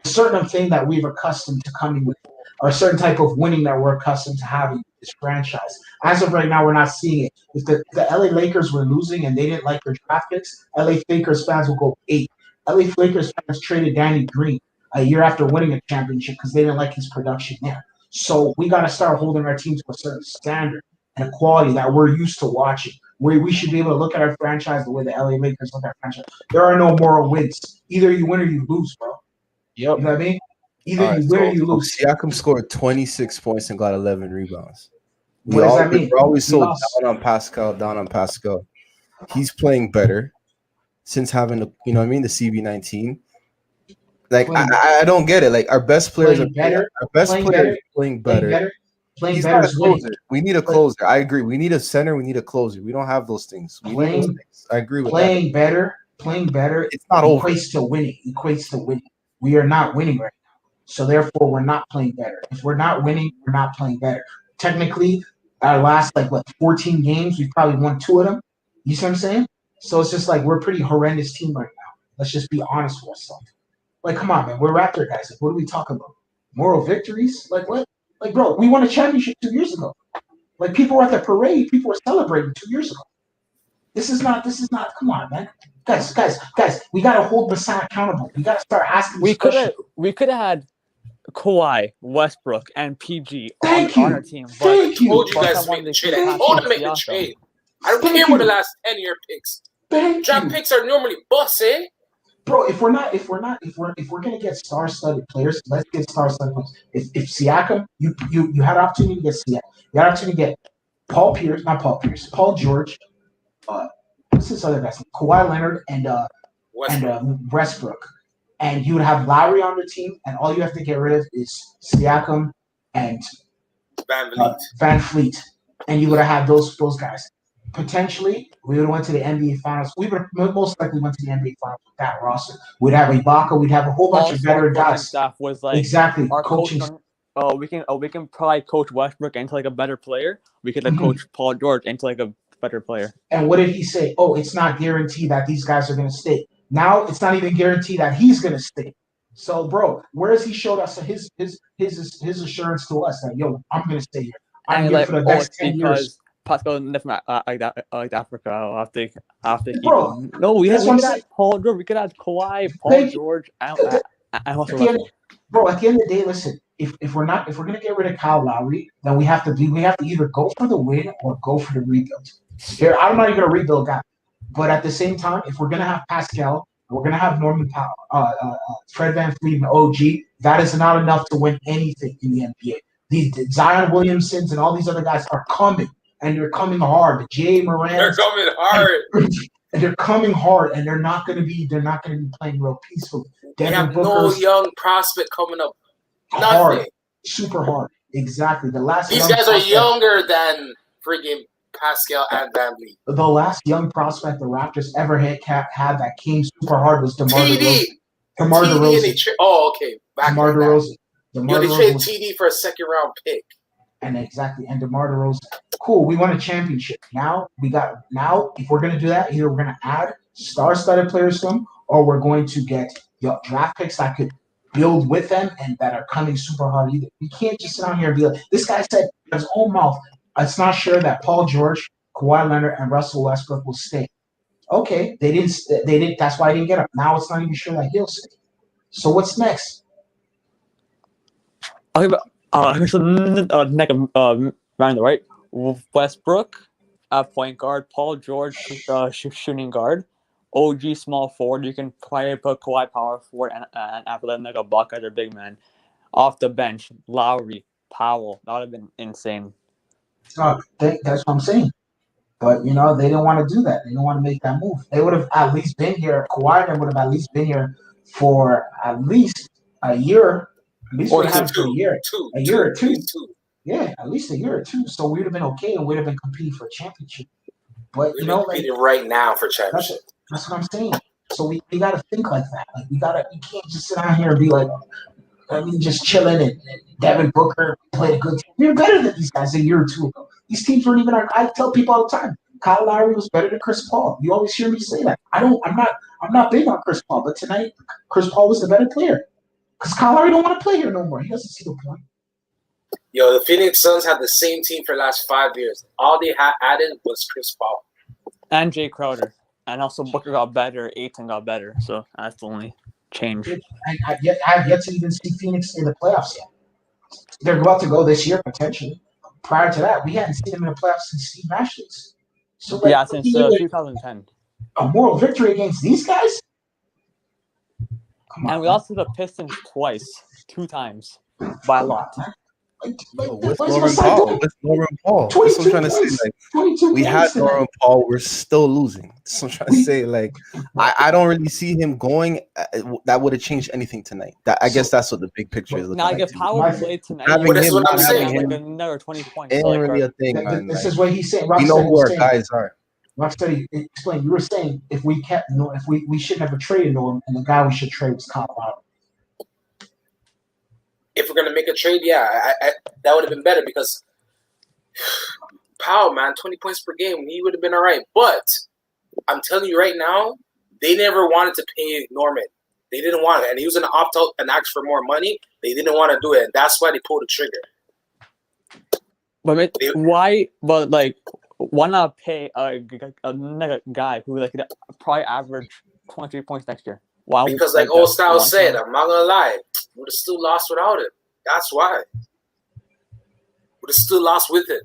certain thing that we've accustomed to coming with, or a certain type of winning that we're accustomed to having with this franchise. As of right now, we're not seeing it. If the LA Lakers were losing and they didn't like their draft picks, LA Lakers fans will go 8. LA Lakers fans traded Danny Green a year after winning a championship because they didn't like his production there. So we got to start holding our team to a certain standard and a quality that we're used to watching. Where we should be able to look at our franchise the way the LA Lakers look at our franchise. There are no moral wins. Either you win or you lose, bro. Yep. You know what I mean? Either you win or you lose. Siakam scored 26 points and got 11 rebounds. What does that mean? We're always so down on Pascal. He's playing better since having the CB19. Like, I don't get it. Like, our best players are better. Our best players are playing better. Playing better is winning. We need a closer. I agree. We need a center. We need a closer. We don't have those things. I agree with that. Playing better. It's not equates to winning. We are not winning right now. So therefore, we're not playing better. If we're not winning, we're not playing better. Technically, our last 14 games, we've probably won 2 of them. You see what I'm saying? So it's just like we're a pretty horrendous team right now. Let's just be honest with ourselves. Like, come on, man. We're Raptor guys. Like, what are we talking about? Moral victories? Like what? Like, bro, we won a championship 2 years ago. Like, people were at the parade. People were celebrating 2 years ago. This is not. Come on, man. Guys. We gotta hold Masai accountable. We gotta start asking. We could have had Kawhi, Westbrook, and PG on our team. But I told you guys to make the trade. I told them to make the trade. I don't care what the last 10-year picks. Draft picks are normally bust, eh? Bro, if we're gonna get star-studded players, let's get star-studded players. If Siakam, you had an opportunity to get Siakam, you had an opportunity to get Paul George, what's this other guy's name? Kawhi Leonard and Westbrook, and you would have Lowry on the team, and all you have to get rid of is Siakam and Van Fleet, and you would have had those guys. Potentially, we would have went to the NBA Finals. We would have most likely went to the NBA Finals with that roster. We'd have Ibaka. We'd have a whole bunch of veteran guys. Staff was like exactly our coaching. We can probably coach Westbrook into a better player. We could coach Paul George into a better player. And what did he say? Oh, it's not guaranteed that these guys are going to stay. Now it's not even guaranteed that he's going to stay. So, bro, where has he showed us his assurance to us that I'm going to stay here. I'm here for the next 10 years. Pascal never like Africa. I'll have to keep him. No, we could have Paul George. We could have Kawhi, Paul George. At the end of the day, listen. If we're gonna get rid of Kyle Lowry, then we have to either go for the win or go for the rebuild. Here, I'm not even gonna rebuild guy, but at the same time, if we're gonna have Pascal, we're gonna have Norman Powell, Fred VanVleet, and OG. That is not enough to win anything in the NBA. These Zion Williamsons and all these other guys are coming. And they're coming hard. Jay Moran. They're coming hard. and they're coming hard, and they're not going to be playing real peaceful. They Devin have no Booker's young prospect coming up. hard, Nothing. super hard. Exactly. These guys are prospect, younger than freaking Pascal and VanVleet. the last young prospect the Raptors ever had that came super hard was DeMar DeRozan. TD. DeMar TD and DeRozan. okay. Back DeMar like that. DeRozan. Yo, DeMar they DeRozan traded was, TD for a second-round pick. and DeMar DeRozan. Cool. We won a championship. Now if we're gonna do that, either we're gonna add star-studded players to them, or we're going to get draft picks that could build with them and that are coming super hard either. We can't just sit down here and be like, this guy said in his own mouth, it's not sure that Paul George, Kawhi Leonard, and Russell Westbrook will stay. Okay, they didn't. That's why I didn't get up. Now it's not even sure that he'll stay. So what's next? Okay, but round right. Westbrook at point guard, Paul George shooting guard, OG small forward. You can probably put Kawhi power forward and after that like a Buck as their big man. Off the bench, Lowry, Powell. That would have been insane. That's what I'm saying. But they didn't want to do that. They didn't want to make that move. They would have at least been here. Kawhi would have at least been here for at least a year. At least Or a year or two. Yeah, at least a year or two. So we'd have been okay, and we'd have been competing for a championship. But We're competing right now for championship. That's what I'm saying. So we got to think like that. Like we can't just sit down here and be like, just chilling and Devin Booker played a good team. We were better than these guys a year or two ago. These teams weren't even. I tell people all the time, Kyle Lowry was better than Chris Paul. You always hear me say that. I'm not big on Chris Paul, but tonight Chris Paul was the better player because Kyle Lowry don't want to play here no more. He doesn't see the point. Yo, the Phoenix Suns had the same team for the last 5 years. All they had added was Chris Paul and Jay Crowder, and also Booker got better. Ayton got better, so that's the only change. I have yet to even see Phoenix in the playoffs yet. They're about to go this year potentially. Prior to that, we hadn't seen them in the playoffs since Steve Nash days. So since 2010. A moral victory against these guys? Come on, and we lost to the Pistons two times by a lot. With Norman Paul. That's what I'm trying to say. Like, we had Norman Paul. We're still losing. So I'm trying to say, like, I don't really see him going. That would have changed anything tonight. I guess that's what the big picture is. Now, if Powell played tonight, that's what I'm saying. Like another 20 points. Ain't really a thing, man. This is what he's saying. We know who our guys are. Rocksteady, explain. You were saying if we shouldn't have traded Norm, and the guy we should trade was Kyle Lowry. If we're gonna make a trade, that would have been better because Powell, man, 20 points per game, he would have been all right. But I'm telling you right now, they never wanted to pay Norman. They didn't want it, and he was gonna opt out and ask for more money. They didn't want to do it, and that's why they pulled the trigger. But why? But like, why not pay a guy who like probably average 23 points next year? Wow. Because like Old Style said, I'm not gonna lie, would have still lost without it. That's why. Would have still lost with it.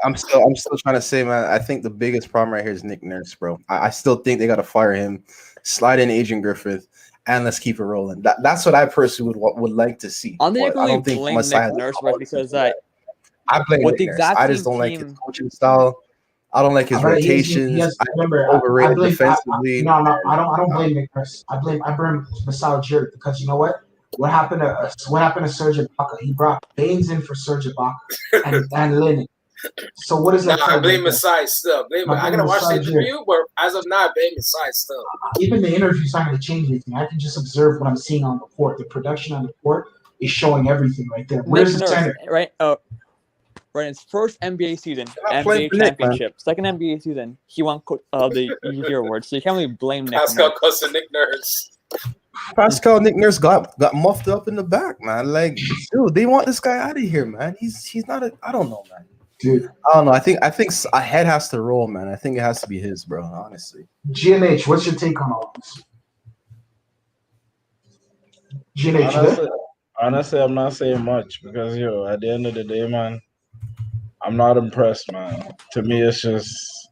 I'm still trying to say, man. I think the biggest problem right here is Nick Nurse, bro. I still think they got to fire him, slide in Adrian Griffith, and let's keep it rolling. That's what I personally would like to see. I don't think blame Nick Nurse because I blame Nick Nurse. I just don't like his coaching style. I don't like his rotations. Overrated defensively. I don't blame Nick Nurse. I blame Masai Ujiri because you know what? What happened to Serge Ibaka? He brought Baines in for Serge Ibaka and Lennon. So what is that? I blame Masai still. I gotta watch the interview, but as of now, I blame Masai still. Even the interview's not going to change anything. I can just observe what I'm seeing on the court. The production on the court is showing everything right there. Where's the center? Right. Right, in his first NBA season, NBA championship, second NBA season, he won the year award. So you can't really blame Nick Nurse. Nick Nurse. Nick Nurse got muffed up in the back, man. Like, dude, they want this guy out of here, man. He's not a. I don't know, man. Dude, I don't know. I think a head has to roll, man. I think it has to be his, bro. Honestly. GNH, what's your take on all this? GNH, honestly, I'm not saying much because at the end of the day, man, I'm not impressed, man. To me, it's just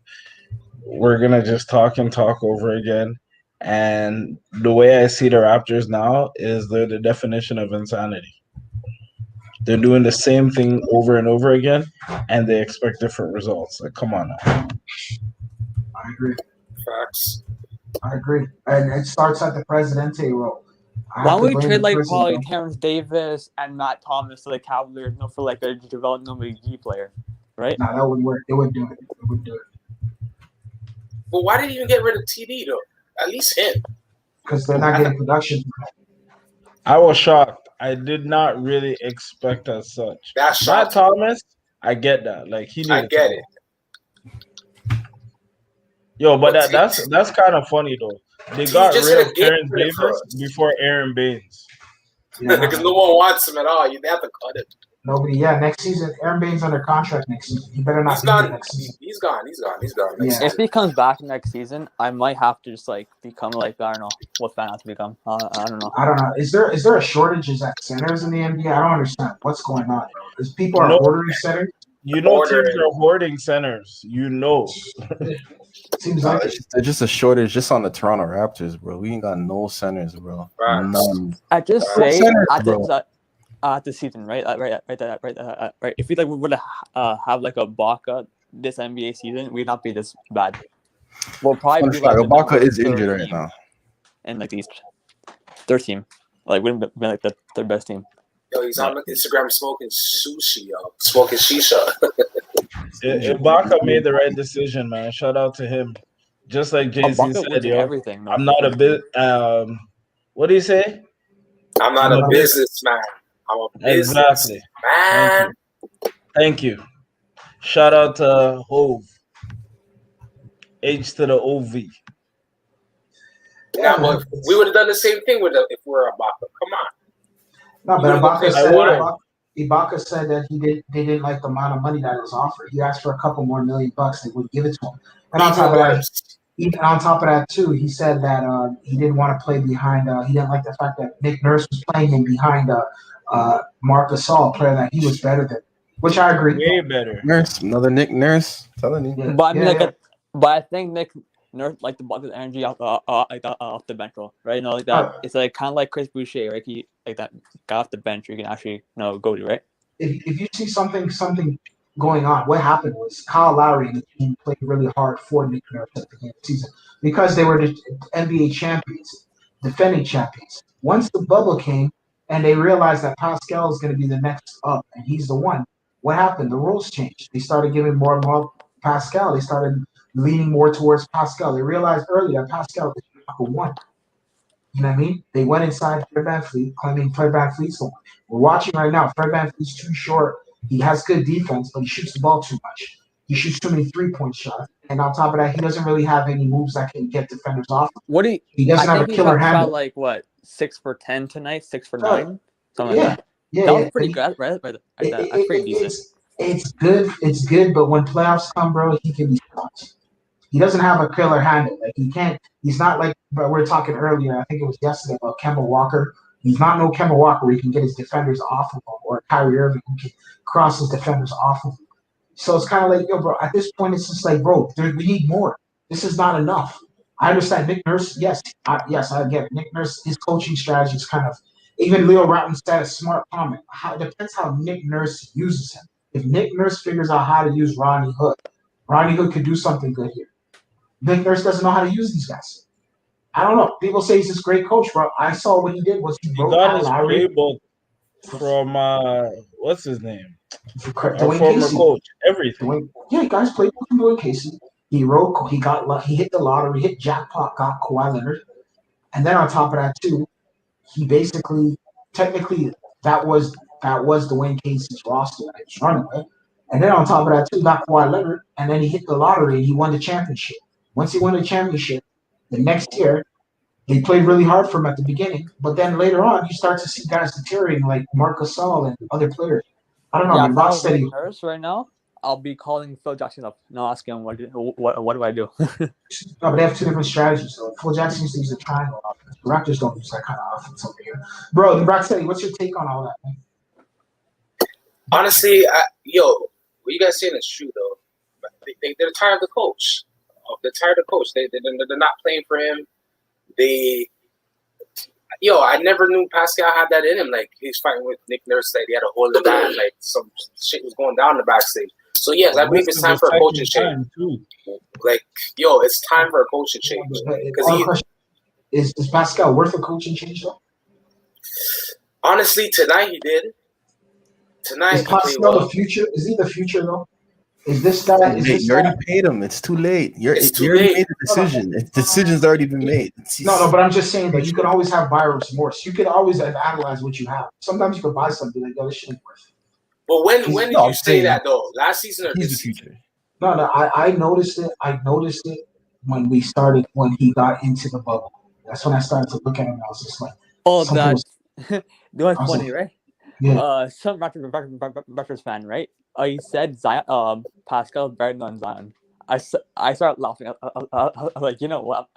we're gonna just talk over again. And the way I see the Raptors now is they're the definition of insanity. They're doing the same thing over and over again, and they expect different results. Like, come on now. I agree. Facts. I agree, and it starts at the Presidente role. I Why have don't to we blame trade the like president. probably Terrence Davis and Matt Thomas to the Cavaliers, for like a developmental G player, right? Nah, that would work. It would do it. It would do it But why did you even get rid of TD though? At least him. because they're not getting production. I was shocked. I did not really expect as such. That's Matt shocking. Thomas, I get that. Like he I needed get to it. go. Yo, but But that's kind of funny though. They T got just rid hit a of game Terrence winner for Davis us. before Aaron Baines. Yeah, Because no one wants him at all. You have to cut him. nobody. Yeah, next season, Aaron Baines under contract next season. He better not He's be here gone. next season. He's gone. He's gone next Yeah. season. If he comes back next season, I might have to just like become like I don't know what fan I have to become. I don't know. I don't know. Is there a shortage at centers in the NBA? I don't understand what's going on, bro. Because people are No. ordering centers. You know, Ordering. teams are hoarding centers. You know. Seems Nah, like there's just a shortage just on the Toronto Raptors, bro. We ain't got no centers, bro. Facts. None. I just Right. say Centers, at bro. the season, right? Right. If we like would have like a Baca this NBA season, we'd not be this bad. We'll probably Fun be fact, like Ibaka is third injured right team now. and like these third team, like wouldn't be like the third best team. Yo, he's on Instagram smoking sushi, yo. Smoking shisha. Ibaka made the right decision, man. Shout out to him. Just like Jay-Z Ibaka said, wins in yo, everything. I'm not a bit. What do you say? I'm not a businessman. I'm a business Exactly. man. Thank you. Shout out to Hove. H to the OV. Yeah, but we would have done the same thing with if we were Ibaka. Come on. no, but I Ibaka said that they didn't like the amount of money that was offered. He asked for a couple more $1 million. They wouldn't give it to him. And on top of that, too, he said that he didn't want to play behind. He didn't like the fact that Nick Nurse was playing him behind Marc Gasol, a player that he was better than. Which I agree. Way better. Nurse, another Nick Nurse. Telling you. Yeah, But I mean, yeah. but I think Nick Nurse like the Buckets energy off the bench roll, right? You know, like that. It's like kind of like Chris Boucher, right? He like that guy off the bench you can actually go to, right? If you see something going on, what happened was Kyle Lowry and the team played really hard for Nick Nurse at the beginning of the season because they were the NBA champions, defending champions. Once the bubble came and they realized that Pascal is going to be the next up and he's the one, what happened? The rules changed. They started giving more and more Pascal. They started leaning more towards Pascal. They realized early that Pascal is number one. You know what I mean? They went inside Fred VanVleet, claiming Fred VanVleet's the one. We're watching right now. Fred VanVleet's too short. He has good defense, but he shoots the ball too much. He shoots too many three-point shots. And on top of that, he doesn't really have any moves that can get defenders off. He doesn't have a killer handle. Shot like what 6 for 10 tonight, 6 for 9, something like that. Yeah, that was pretty good, right? That's pretty decent. It's good. It's good, but when playoffs come, bro, he can be stopped. He doesn't have a killer handle. Like he can't. He's not like. But we were talking earlier. I think it was yesterday about Kemba Walker. He's not no Kemba Walker where he can get his defenders off of him, or Kyrie Irving who can cross his defenders off of him. So it's kind of like, yo, bro. At this point, it's just like, bro, we need more. This is not enough. I understand Nick Nurse. Yes, I get it. Nick Nurse, his coaching strategy is kind of. Even Leo Rotten said a smart comment. It depends how Nick Nurse uses him. If Nick Nurse figures out how to use Ronnie Hood could do something good here. Nick Nurse doesn't know how to use these guys. I don't know. People say he's this great coach, bro. I saw what he did was he wrote got Kyle his Lowry playbook from what's his name? Our Dwayne former Casey. coach. Everything. Guys played with Dwayne Casey. He hit the lottery, hit jackpot, got Kawhi Leonard, and then on top of that too, he basically technically that was Dwayne Casey's roster that he was running with. And then on top of that, too, got Kawhi Leonard, and then he hit the lottery and he won the championship. Once he won the championship, the next year, they played really hard for him at the beginning. But then later on, you start to see guys deteriorating like Marc Gasol and other players. I don't know. Yeah, I mean, if I was Rocksteady. Nick Nurse right now, I'll be calling Phil Jackson up and I'll ask him what do I do? No, but they have two different strategies. So Phil Jackson used to use a triangle offense. The Raptors don't use that kind of offense over here. Bro, Rocksteady, what's your take on all that, man? Honestly, what you guys saying is true, though. They're tired of the coach. They're tired of the coach. They're not playing for him. I never knew Pascal had that in him. Like, he's fighting with Nick Nurse. Like, he had a hole in the back. Like, some shit was going down in the backstage. So yes, I believe it's time for a coaching change. Like, yo, it's time for a coaching change. Because is Pascal worth a coaching change though? Honestly, tonight he did. Tonight is Pascal the future? Is he the future though? Is this guy? You already paid him. It's too late. You already made the decision. The decision's already been made. No, but I'm just saying that you can always have buyer's remorse. You can always analyze what you have. Sometimes you could buy something like, yo, this shit ain't worth it. But when did you say that though? Last season or this season? No, I noticed it. I noticed it when he got into the bubble. That's when I started to look at him. I was just like, oh, that's funny, right? Yeah. Some Raptors fan, right? He said Zion, Pascal better than Zion. I started laughing. I was like, you know what?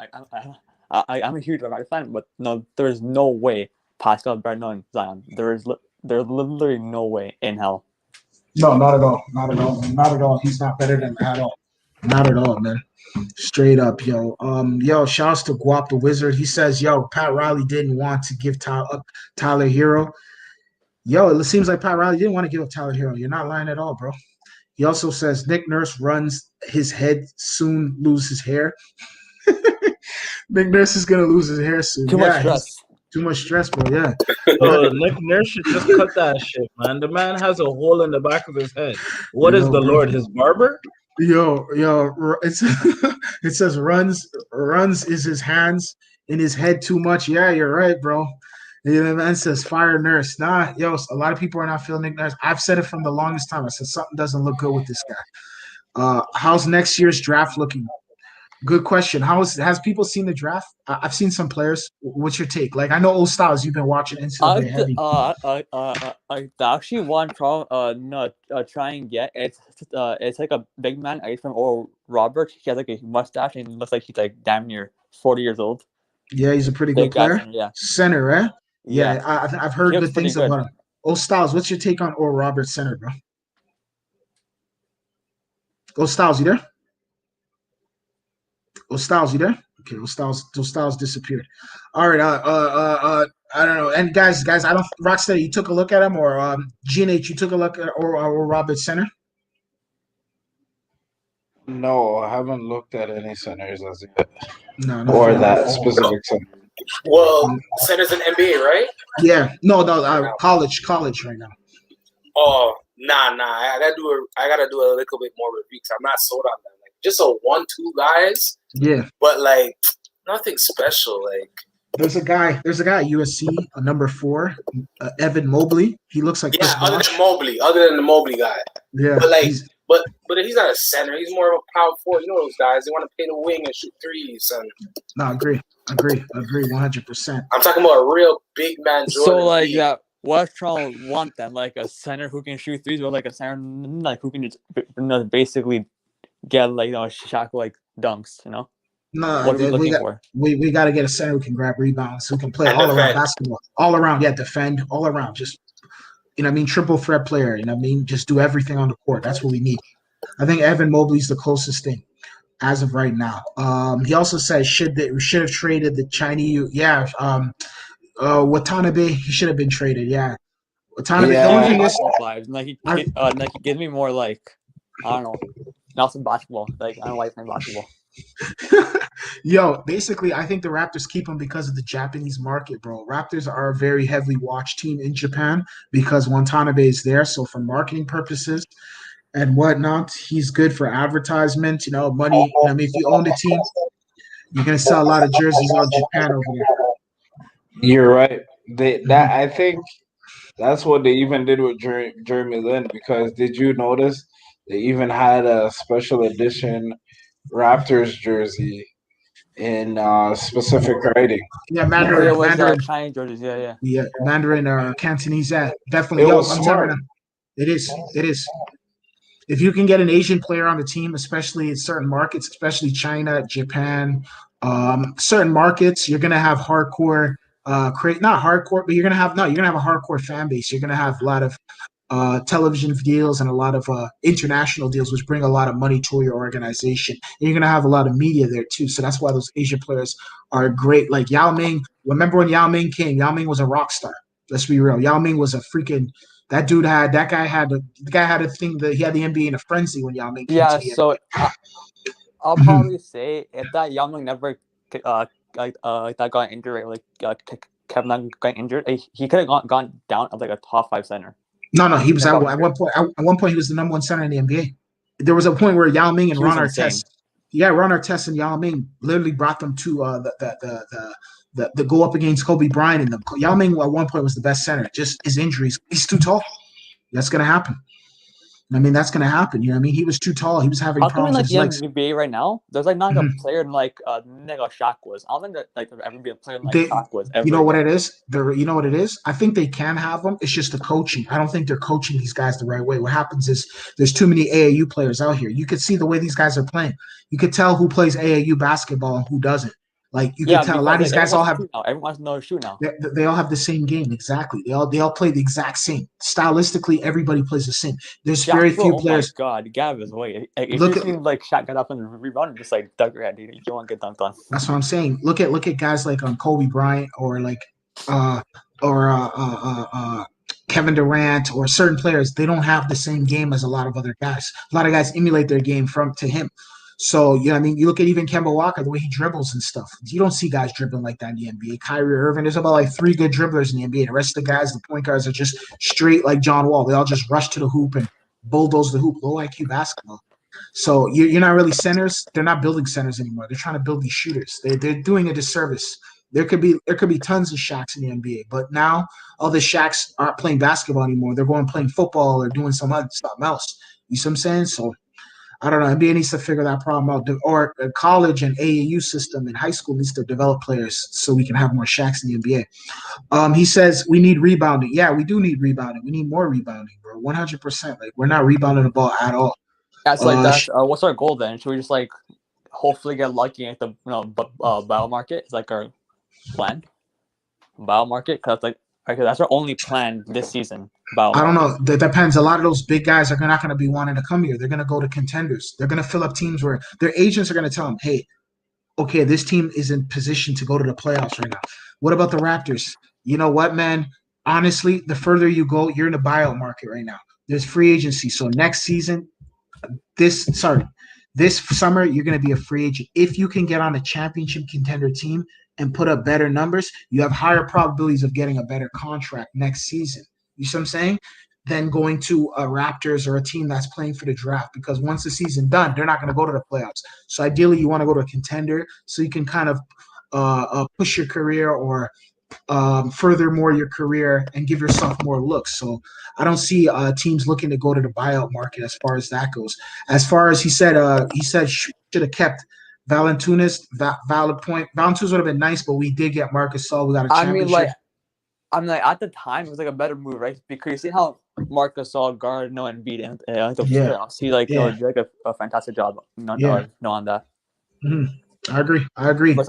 I'm a huge Raptors fan, but no, there's no way Pascal better than Zion. There's literally no way in hell. No, not at all. Not at all. Not at all. He's not better than at all. Not at all, man. Straight up, yo. Shouts to Guap the Wizard. He says, yo, Pat Riley didn't want to give Tyler Hero. Yo, it seems like Pat Riley didn't want to give up Tyler Hero. You're not lying at all, bro. He also says Nick Nurse runs his head, soon lose his hair. Nick Nurse is going to lose his hair soon. Too much stress. Too much stress, bro. Yeah. Nick Nurse should just cut that shit, man. The man has a hole in the back of his head. What is the Lord, his barber? Yo, it says runs is his hands in his head too much. Yeah, you're right, bro. You know, man says fire Nurse. Nah, yo, a lot of people are not feeling Nick Nurse. I've said it from the longest time. I said something doesn't look good with this guy. How's next year's draft looking? Good question. Has people seen the draft? I've seen some players. What's your take? Like, I know old Styles, you've been watching NCAA heavy. I actually want to try and get it's like a big man. I from Oral Roberts. He has like a mustache and looks like he's like damn near 40 years old. Yeah, he's a pretty good player. Center, right? Yeah, I've heard good things about him. Old Styles, what's your take on Oral Roberts center, bro? Old Styles, you there? Styles, you there? Okay, Styles disappeared. All right, I don't know. And guys, I don't. Rocksteady, you took a look at him, or GNH, you took a look at or Robert Center? No, I haven't looked at any centers as yet. No, or that specific center. Well, centers in NBA, right? Yeah, no, college right now. Oh, nah. I gotta do a little bit more review because I'm not sold on them. Like just a 1-2 guys. Yeah, but like nothing special. Like there's a guy at USC, number 4, Evan Mobley. He looks like other than the Mobley guy. Yeah, but like but he's not a center. He's more of a power forward. You know those guys. They want to play the wing and shoot threes. And no, agree, 100%. I'm talking about a real big man. Jordan so like that. What's Toronto want then? Like a center who can shoot threes, or like a center like who can just basically get like Shaq like dunks, you know? No, what are we looking for? We got to get a center who can grab rebounds, who can play all around basketball, all around, defend all around. Just triple threat player. Just do everything on the court. That's what we need. I think Evan Mobley's the closest thing as of right now. He also says we should have traded the Chinese. Yeah. Watanabe, he should have been traded. Yeah. Watanabe. Yeah. The only thing is, he gives me more like I don't know. Nelson basketball. Like I don't like playing basketball. Yo, basically, I think the Raptors keep him because of the Japanese market, bro. Raptors are a very heavily watched team in Japan because Watanabe is there. So for marketing purposes and whatnot, he's good for advertisement. Money. If you own the team, you're gonna sell a lot of jerseys out of Japan over there. You're right. I think that's what they even did with Jeremy Lin. Because did you notice? They even had a special edition Raptors jersey in specific writing. Yeah, Mandarin. Chinese jerseys. Yeah. Yeah, Mandarin or Cantonese. Yeah, definitely. It was smart. It is. If you can get an Asian player on the team, especially in certain markets, especially China, Japan, certain markets, you're gonna have hardcore. Not hardcore, but you're gonna have a hardcore fan base. You're gonna have a lot of television deals and a lot of international deals, which bring a lot of money to your organization. And you're going to have a lot of media there too. So that's why those Asian players are great. Like Yao Ming, remember when Yao Ming came? Yao Ming was a rock star. Let's be real. Yao Ming was a freaking That guy had a thing that he had the NBA in a frenzy when Yao Ming came Yeah, to the so I'll NBA. probably say if that Yao Ming never that got injured, like Kevin Love got injured, he could have gone down as like a top 5 center. No, he was at Never one point. At one point, he was the number 1 center in the NBA. There was a point where Yao Ming and He was Ron insane. Artest, Ron Artest and Yao Ming literally brought them to the go up against Kobe Bryant and them. Yao Ming at one point was the best center. Just his injuries, he's too tall. That's gonna happen. I mean, that's gonna happen. You know what I mean? He was too tall. He was having How come in problems like with the his legs. NBA right now, there's like not like Mhm. a player like Shaq was. I don't think that like there'll ever be a player like They, Shaq was. you know what it is? You know what it is? I think they can have them. It's just the coaching. I don't think they're coaching these guys the right way. What happens is there's too many AAU players out here. You could see the way these guys are playing. You could tell who plays AAU basketball and who doesn't. Like you could tell a lot of these guys all have. Everyone wants to know how to shoot now. They all have the same game exactly. They all play the exact same. Stylistically, everybody plays the same. There's Shaq, very few players. Oh my God, Gav is way. If Look you at- see like Shaq got up and rebound, just like dug your head, you don't want to get dunked on. That's what I'm saying. Look at guys like Kobe Bryant or like Kevin Durant or certain players. They don't have the same game as a lot of other guys. A lot of guys emulate their game to him. So, you know what I mean? You look at even Kemba Walker, the way he dribbles and stuff. You don't see guys dribbling like that in the NBA. Kyrie Irving, there's about like 3 good dribblers in the NBA. The rest of the guys, the point guards, are just straight like John Wall. They all just rush to the hoop and bulldoze the hoop. Low IQ basketball. So you're not really centers. They're not building centers anymore. They're trying to build these shooters. They're doing a disservice. There could be tons of Shaqs in the NBA, but now all the Shaqs aren't playing basketball anymore. They're going playing football or doing something else. You see what I'm saying? So I don't know. NBA needs to figure that problem out, or a college and AAU system in high school needs to develop players so we can have more Shaqs in the NBA. He says we need rebounding. Yeah, we do need rebounding. We need more rebounding, bro. 100%. Like we're not rebounding the ball at all. That's what's our goal then? Should we just like hopefully get lucky at the bio market? It's like our plan. Bio market, because like that's our only plan this season. I don't know. That depends. A lot of those big guys are not going to be wanting to come here. They're going to go to contenders. They're going to fill up teams where their agents are going to tell them, hey, okay, this team is in position to go to the playoffs right now. What about the Raptors? You know what, man? Honestly, the further you go, you're in the buyout market right now. There's free agency. So next season, this summer, you're going to be a free agent. If you can get on a championship contender team and put up better numbers, you have higher probabilities of getting a better contract next season. You see what I'm saying? Than going to a Raptors or a team that's playing for the draft, because once the season's done, they're not going to go to the playoffs. So ideally, you want to go to a contender so you can kind of push your career or furthermore your career and give yourself more looks. So I don't see teams looking to go to the buyout market as far as that goes. As far as he said should have kept Valanciunas. Valid point. Valanciunas would have been nice, but we did get Marcus Gasol. We got a championship. I'm like at the time it was like a better move, right? Because you see how Marcus Gasol guarded no Embiid and the playoffs. He did like a fantastic job on that. Mm-hmm. I agree. But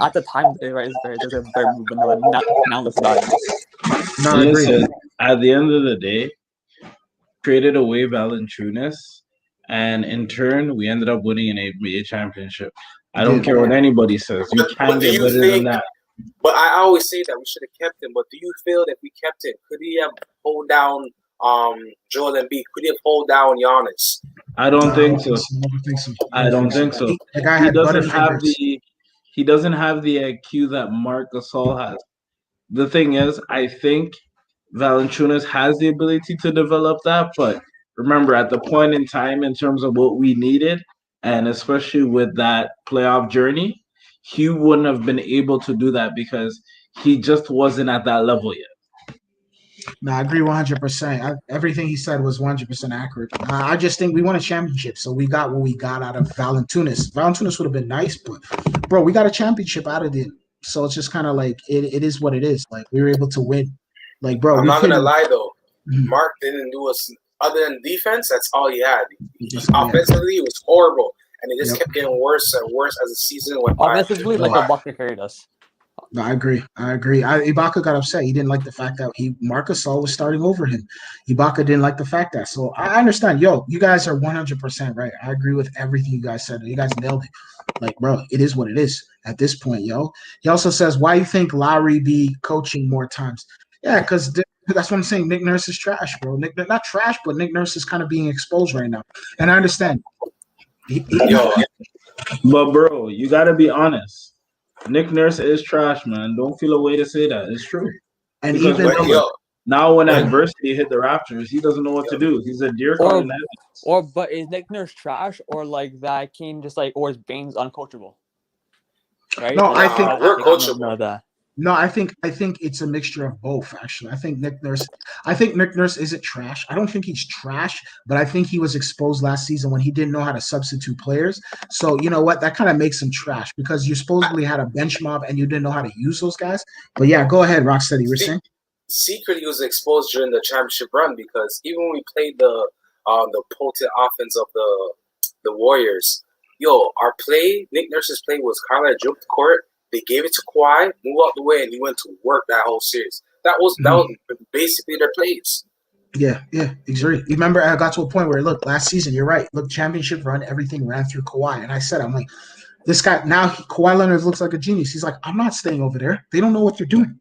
at the time, right, there's a better move, but now let's not. No, I agree. At the end of the day, traded away Valanciunas, and in turn, we ended up winning an NBA championship. I don't care what anybody says. You can't get better than that. But I always say that we should have kept him. But do you feel that if we kept him, could he have hold down Joel Embiid? Could he have hold down Giannis? I don't think so. I don't think so. He doesn't have the IQ that Marc Gasol has. The thing is, I think Valanciunas has the ability to develop that, but remember, at the point in time, in terms of what we needed, and especially with that playoff journey, he wouldn't have been able to do that because he just wasn't at that level yet. No, I agree 100%. Everything he said was 100% accurate. I just think we won a championship, so we got what we got out of Valanciunas. Valanciunas would have been nice, but, bro, we got a championship out of it. So it's just kind of like it is what it is. Like, we were able to win. Like, bro, I'm not going to lie, though. Mark didn't do us – other than defense, that's all he had. Offensively, it was horrible. And it just kept getting worse and worse as the season went by. Offensively, like Ibaka carried us. No, I agree. Ibaka got upset. He didn't like the fact that Marc Gasol was starting over him. Ibaka didn't like the fact that. So I understand. Yo, you guys are 100% right. I agree with everything you guys said. You guys nailed it. Like, bro, it is what it is at this point, yo. He also says, why you think Lowry be coaching more times? Yeah, because That's what I'm saying. Nick Nurse is trash, bro. Not trash, but Nick Nurse is kind of being exposed right now, and I understand. Yo, But bro, you gotta be honest. Nick Nurse is trash, man. Don't feel a way to say that. It's true. And Because even remember, yo, now when adversity hit the Raptors, he doesn't know what to do. He's a deer caught in the heavens. But is Nick Nurse trash or like that Kane just like or is Baines uncoachable? Right? No, Like, I think we're I don't coachable. know that. no, I think it's a mixture of both. Actually, I think Nick Nurse isn't trash. I don't think he's trash, but I think he was exposed last season when he didn't know how to substitute players. So you know what? That kind of makes him trash because you supposedly had a bench mob and you didn't know how to use those guys. But yeah, go ahead, Rocksteady. You were saying? secretly was exposed during the championship run because even when we played the potent offense of the Warriors, our play, Nick Nurse's play was kind of like jump the court. They gave it to Kawhi, move out the way, and he went to work that whole series. That was basically their plays. Yeah, exactly. Remember, I got to a point where, look, last season, you're right. Look, championship run, everything ran through Kawhi. And I said, I'm like, this guy, now Kawhi Leonard looks like a genius. He's like, I'm not staying over there. They don't know what they're doing.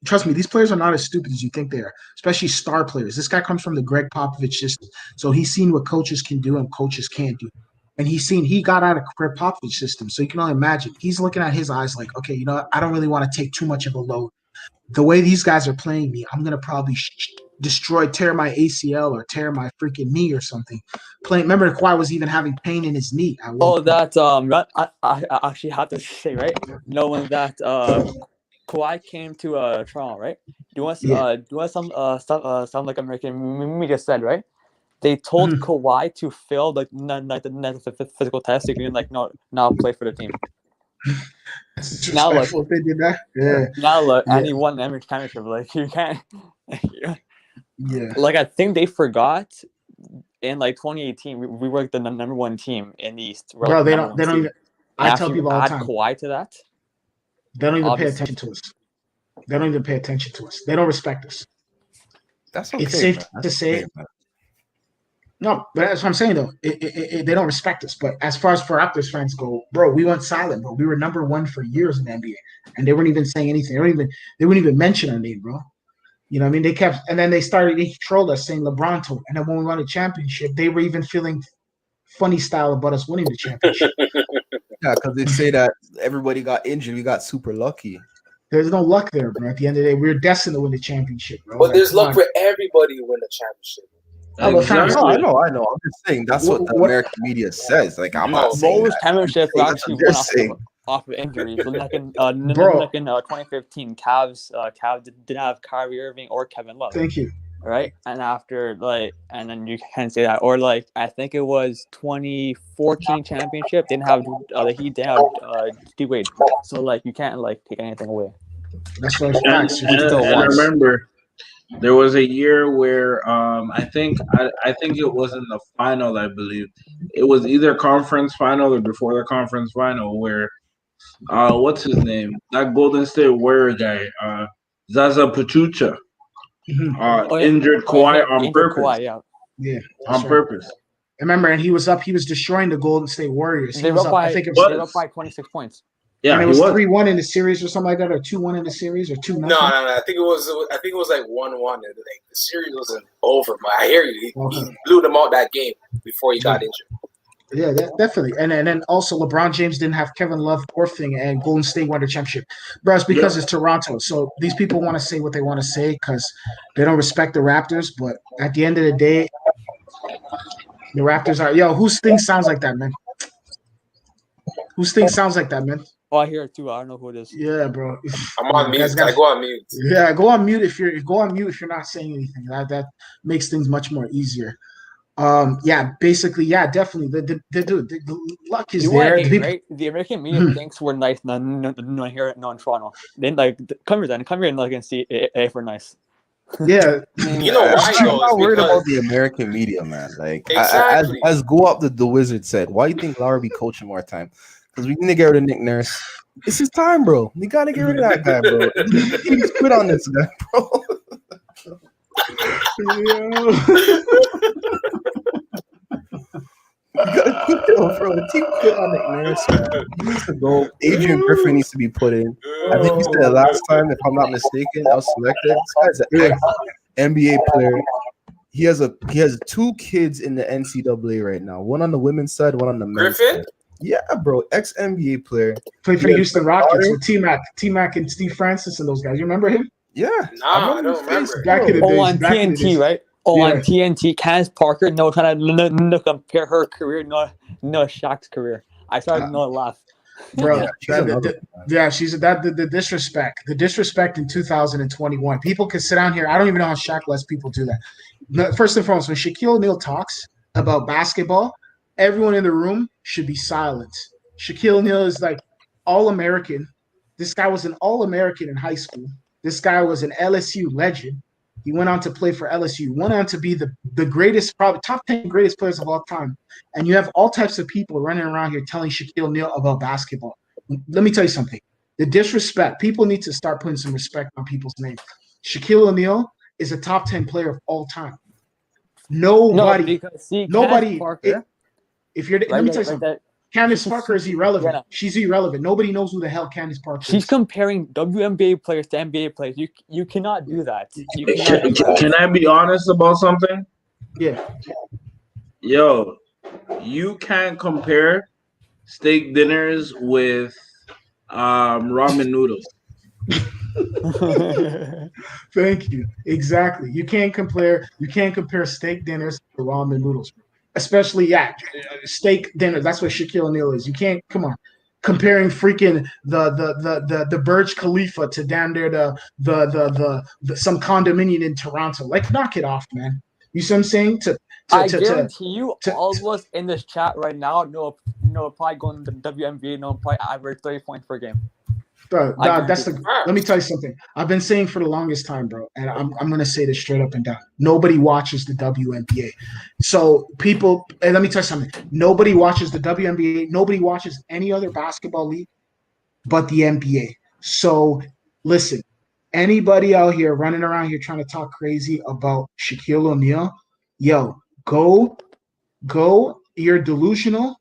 Trust me, these players are not as stupid as you think they are, especially star players. This guy comes from the Greg Popovich system. So he's seen what coaches can do and coaches can't do. And he got out of Greg Popovich system. So you can only imagine. He's looking at his eyes like, okay, you know what? I don't really want to take too much of a load. The way these guys are playing me, I'm going to probably tear my ACL or tear my freaking knee or something. Remember, Kawhi was even having pain in his knee. I actually have to say, right? Knowing that Kawhi came to Toronto, right? Do you want some sound like American media said, right? They told Kawhi to fail the physical test. So you can now play for the team. Now look, they did that. Yeah. Now look, and he won the American Championship. Like you can't. Yeah. Like I think they forgot in 2018 we were the number one team in the East. Bro, they don't even. I tell people all the time. Add Kawhi to that. They don't even pay attention to us. They don't even pay attention to us. They don't respect us. That's okay. It's safe to say. No, but that's what I'm saying though. They don't respect us. But as far as for Raptors fans go, bro, we went silent, bro. We were number one for years in the NBA, and they weren't even saying anything. They wouldn't even mention our name, bro. You know what I mean? They kept, and then they trolled us saying LeBron told. And then when we won the championship, they were even feeling funny style about us winning the championship. Yeah, because they say that everybody got injured. We got super lucky. There's no luck there, bro. At the end of the day, we're destined to win the championship, bro. But there's luck for everybody to win the championship. I know. I'm just saying that's what the American media says. Like I'm not saying most championship actually won off of injuries. Like in 2015, Cavs didn't have Kyrie Irving or Kevin Love. Thank you. Right, and after and then you can't say that. Or I think it was 2014 championship didn't have he didn't have D Wade. So you can't take anything away. That's what facts. And remember, there was a year where I think it was in the final. I believe it was either conference final or before the conference final where what's his name? That Golden State Warrior guy, Zaza Pachulia. Injured Kawhi on purpose. Kawhi, yeah, on purpose. Remember, and he was destroying the Golden State Warriors. They were up by 26 points. Yeah, and it was 3-1 in the series or something like that, or 2-1 in the series, or 2-0. No. I think it was like 1-1. The series wasn't over, but I hear you. He blew them out that game before he got injured. Yeah, definitely. And then also LeBron James didn't have Kevin Love or thing, and Golden State won the championship. Bro, it's because it's Toronto. So these people want to say what they want to say because they don't respect the Raptors. But at the end of the day, the Raptors are whose thing sounds like that, man? Whose thing sounds like that, man? Oh, I hear it too. I don't know who it is. Yeah, bro. I'm on mute. I go on mute. Yeah, go on mute if you're not saying anything. That makes things much more easier. Definitely. The luck is there. Right? The American media thinks we're nice. No, here, no in Toronto. Then come here and see if we're nice. Yeah, you know why? I'm not worried about the American media, man. Exactly. As Go Up the Wizard said, why do you think Lowry be coaching more time? Because we need to get rid of Nick Nurse. It's his time, bro. We gotta get rid of that guy, bro. He just quit on this guy, bro. Bro, the team quit on Nick Nurse, man. He needs to go. Adrian Griffin needs to be put in. I think he said last time, if I'm not mistaken, I was selected. This guy's NBA player. He has two kids in the NCAA right now. One on the women's side, one on the men's Griffin? side. Yeah, bro. Ex NBA player. Played for the Yeah, Houston Rockets daughter. with T-Mac and Steve Francis and those guys. You remember him? Yeah. Nah, I don't his face, remember. Back in the bro. days. On Back in the TNT, days. right? Yeah. On TNT, Candace Parker, no, trying to compare her career, no, Shaq's career. I started to laugh. Bro, She's another one. she's the disrespect in 2021. People can sit down here. I don't even know how Shaq lets people do that. No, first and foremost, when Shaquille O'Neal talks about basketball, everyone in the room should be silent. Shaquille O'Neal is like All-American. This guy was an All-American in high school. This guy was an LSU legend. He went on to play for LSU, went on to be the greatest, probably top 10 greatest players of all time. And you have all types of people running around here telling Shaquille O'Neal about basketball. Let me tell you something. The disrespect, people need to start putting some respect on people's names. Shaquille O'Neal is a top 10 player of all time. Nobody. No, because see, Nobody. Candace Parker, If you're, let me tell you something. Candace Parker is irrelevant. Yeah. She's irrelevant. Nobody knows who the hell Candace Parker is. She's comparing WNBA players to NBA players. You cannot do that. You cannot do that. Can I be honest about something? Yeah. Yo, you can't compare steak dinners with ramen noodles. Thank you. Exactly. You can't compare steak dinners to ramen noodles. Especially, steak dinner. That's what Shaquille O'Neal is. You can't, come on, comparing freaking the Burj Khalifa to damn near the some condominium in Toronto. Like, knock it off, man. You see what I'm saying? I guarantee you, all of us in this chat right now know probably going to the WNBA, probably average 30 points per game. Bro, that's let me tell you something. I've been saying for the longest time, bro, and I'm gonna say this straight up and down. Nobody watches the WNBA. So people, and let me tell you something. Nobody watches the WNBA. Nobody watches any other basketball league but the NBA. So listen, anybody out here running around here trying to talk crazy about Shaquille O'Neal, yo, go, you're delusional.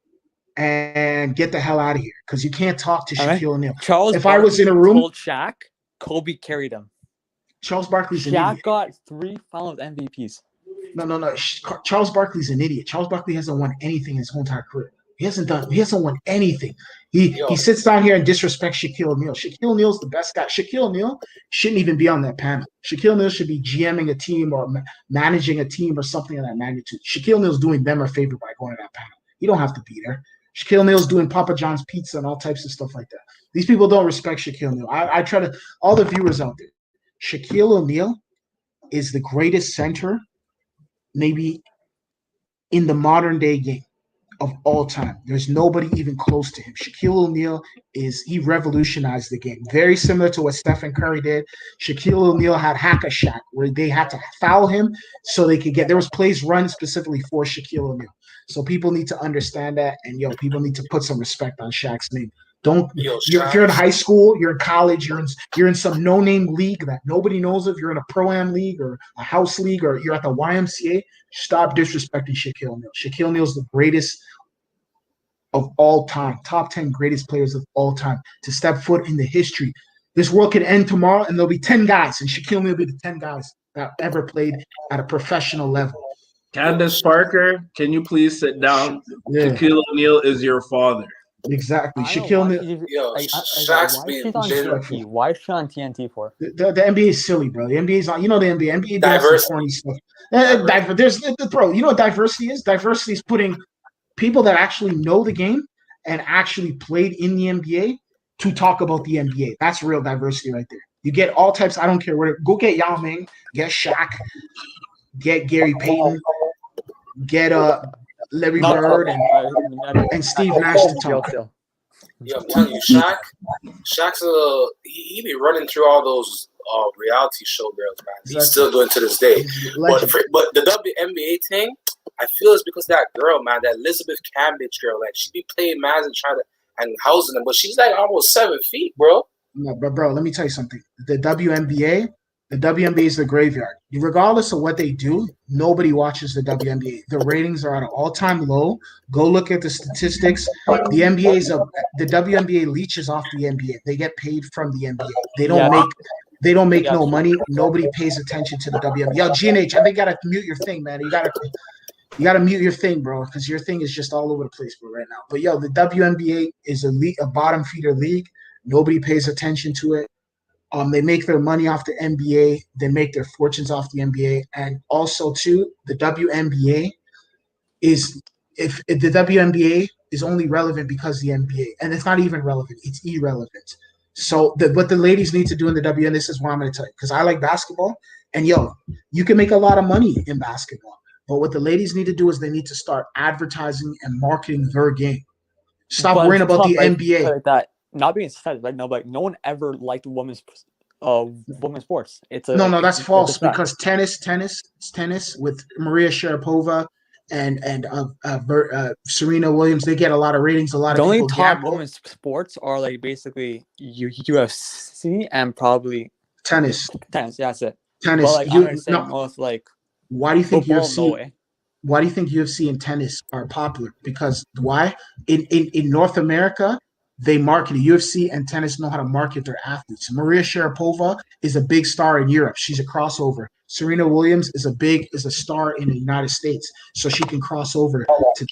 And get the hell out of here because you can't talk to Shaquille O'Neal. If I was in a room, told Shaq, Kobe carried him. Charles Barkley's an idiot. idiot. Shaq got 3 Finals MVPs. No. Charles Barkley's an idiot. Charles Barkley hasn't won anything in his whole entire career. He hasn't won anything. He sits down here and disrespects Shaquille O'Neal. Shaquille O'Neal's the best guy. Shaquille O'Neal shouldn't even be on that panel. Shaquille O'Neal should be GMing a team or managing a team or something of that magnitude. Shaquille O'Neal's doing them a favor by going to that panel. You don't have to be there. Shaquille O'Neal's doing Papa John's pizza and all types of stuff like that. These people don't respect Shaquille O'Neal. I try to, all the viewers out there, Shaquille O'Neal is the greatest center maybe in the modern day game of all time. There's nobody even close to him. Shaquille O'Neal he revolutionized the game. Very similar to what Stephen Curry did. Shaquille O'Neal had hack-a-Shaq where they had to foul him so they could there was plays run specifically for Shaquille O'Neal. So people need to understand that, and people need to put some respect on Shaq's name. If you're in high school, you're in college, you're in some no-name league that nobody knows of, you're in a pro-am league or a house league, or you're at the YMCA, stop disrespecting Shaquille O'Neal. Shaquille O'Neal's the greatest of all time, top 10 greatest players of all time to step foot in the history. This world could end tomorrow, and there'll be 10 guys, and Shaquille O'Neal will be the 10 guys that ever played at a professional level. Candace Parker, can you please sit down? Yeah. Shaquille O'Neal is your father. Exactly. Shaquille O'Neal. Why is she on TNT for? The NBA is silly, bro. The NBA is on. You know the NBA. NBA does some corny stuff. Bro, you know what diversity is? Diversity is putting people that actually know the game and actually played in the NBA to talk about the NBA. That's real diversity right there. You get all types. I don't care where. Go get Yao Ming, get Shaq, get Gary Payton, get Larry Bird and Steve Nash to talk. Yeah, I'm telling you, Shaq's he be running through all those reality show girls, man. He's still doing it to this day. But the WNBA thing, I feel it's because that girl, man, that Elizabeth Cambridge girl, like she be playing Maz and trying to and housing them, but she's like almost 7 feet, bro. No, but bro, let me tell you something. The WNBA is the graveyard. Regardless of what they do, nobody watches the WNBA. The ratings are at an all-time low. Go look at the statistics. The WNBA leeches off the NBA. They get paid from the NBA. They don't make They don't make Yeah, no true. money. Nobody pays attention to the WNBA. Yo, GNH, I think you gotta mute your thing, man. You gotta mute your thing, bro, because your thing is just all over the place, bro, right now. But yo, the WNBA is a bottom feeder league. Nobody pays attention to it. They make their money off the NBA. They make their fortunes off the NBA, and also too, the WNBA is if the WNBA is only relevant because the NBA, and it's not even relevant; it's irrelevant. So what the ladies need to do in the WNBA, and this is what I'm going to tell you, because I like basketball, and yo, you can make a lot of money in basketball. But what the ladies need to do is they need to start advertising and marketing their game. Stop But worrying it's about tough, the right? NBA. Because that not being said, right? No, but no one ever liked women's sports. It's a No, that's it's a false fact. because tennis with Maria Sharapova and Serena Williams, they get a lot of ratings. A lot The of only people top gamble. women's sports are like basically UFC and probably Tennis, tennis. Yeah, that's it. But tennis. like I'm gonna say No. most like Why do you think football, no UFC? way. Why do you think UFC and tennis are popular? Because why? In North America, they market it. UFC and tennis know how to market their athletes. Maria Sharapova is a big star in Europe. She's a crossover. Serena Williams is a star in the United States, so she can cross over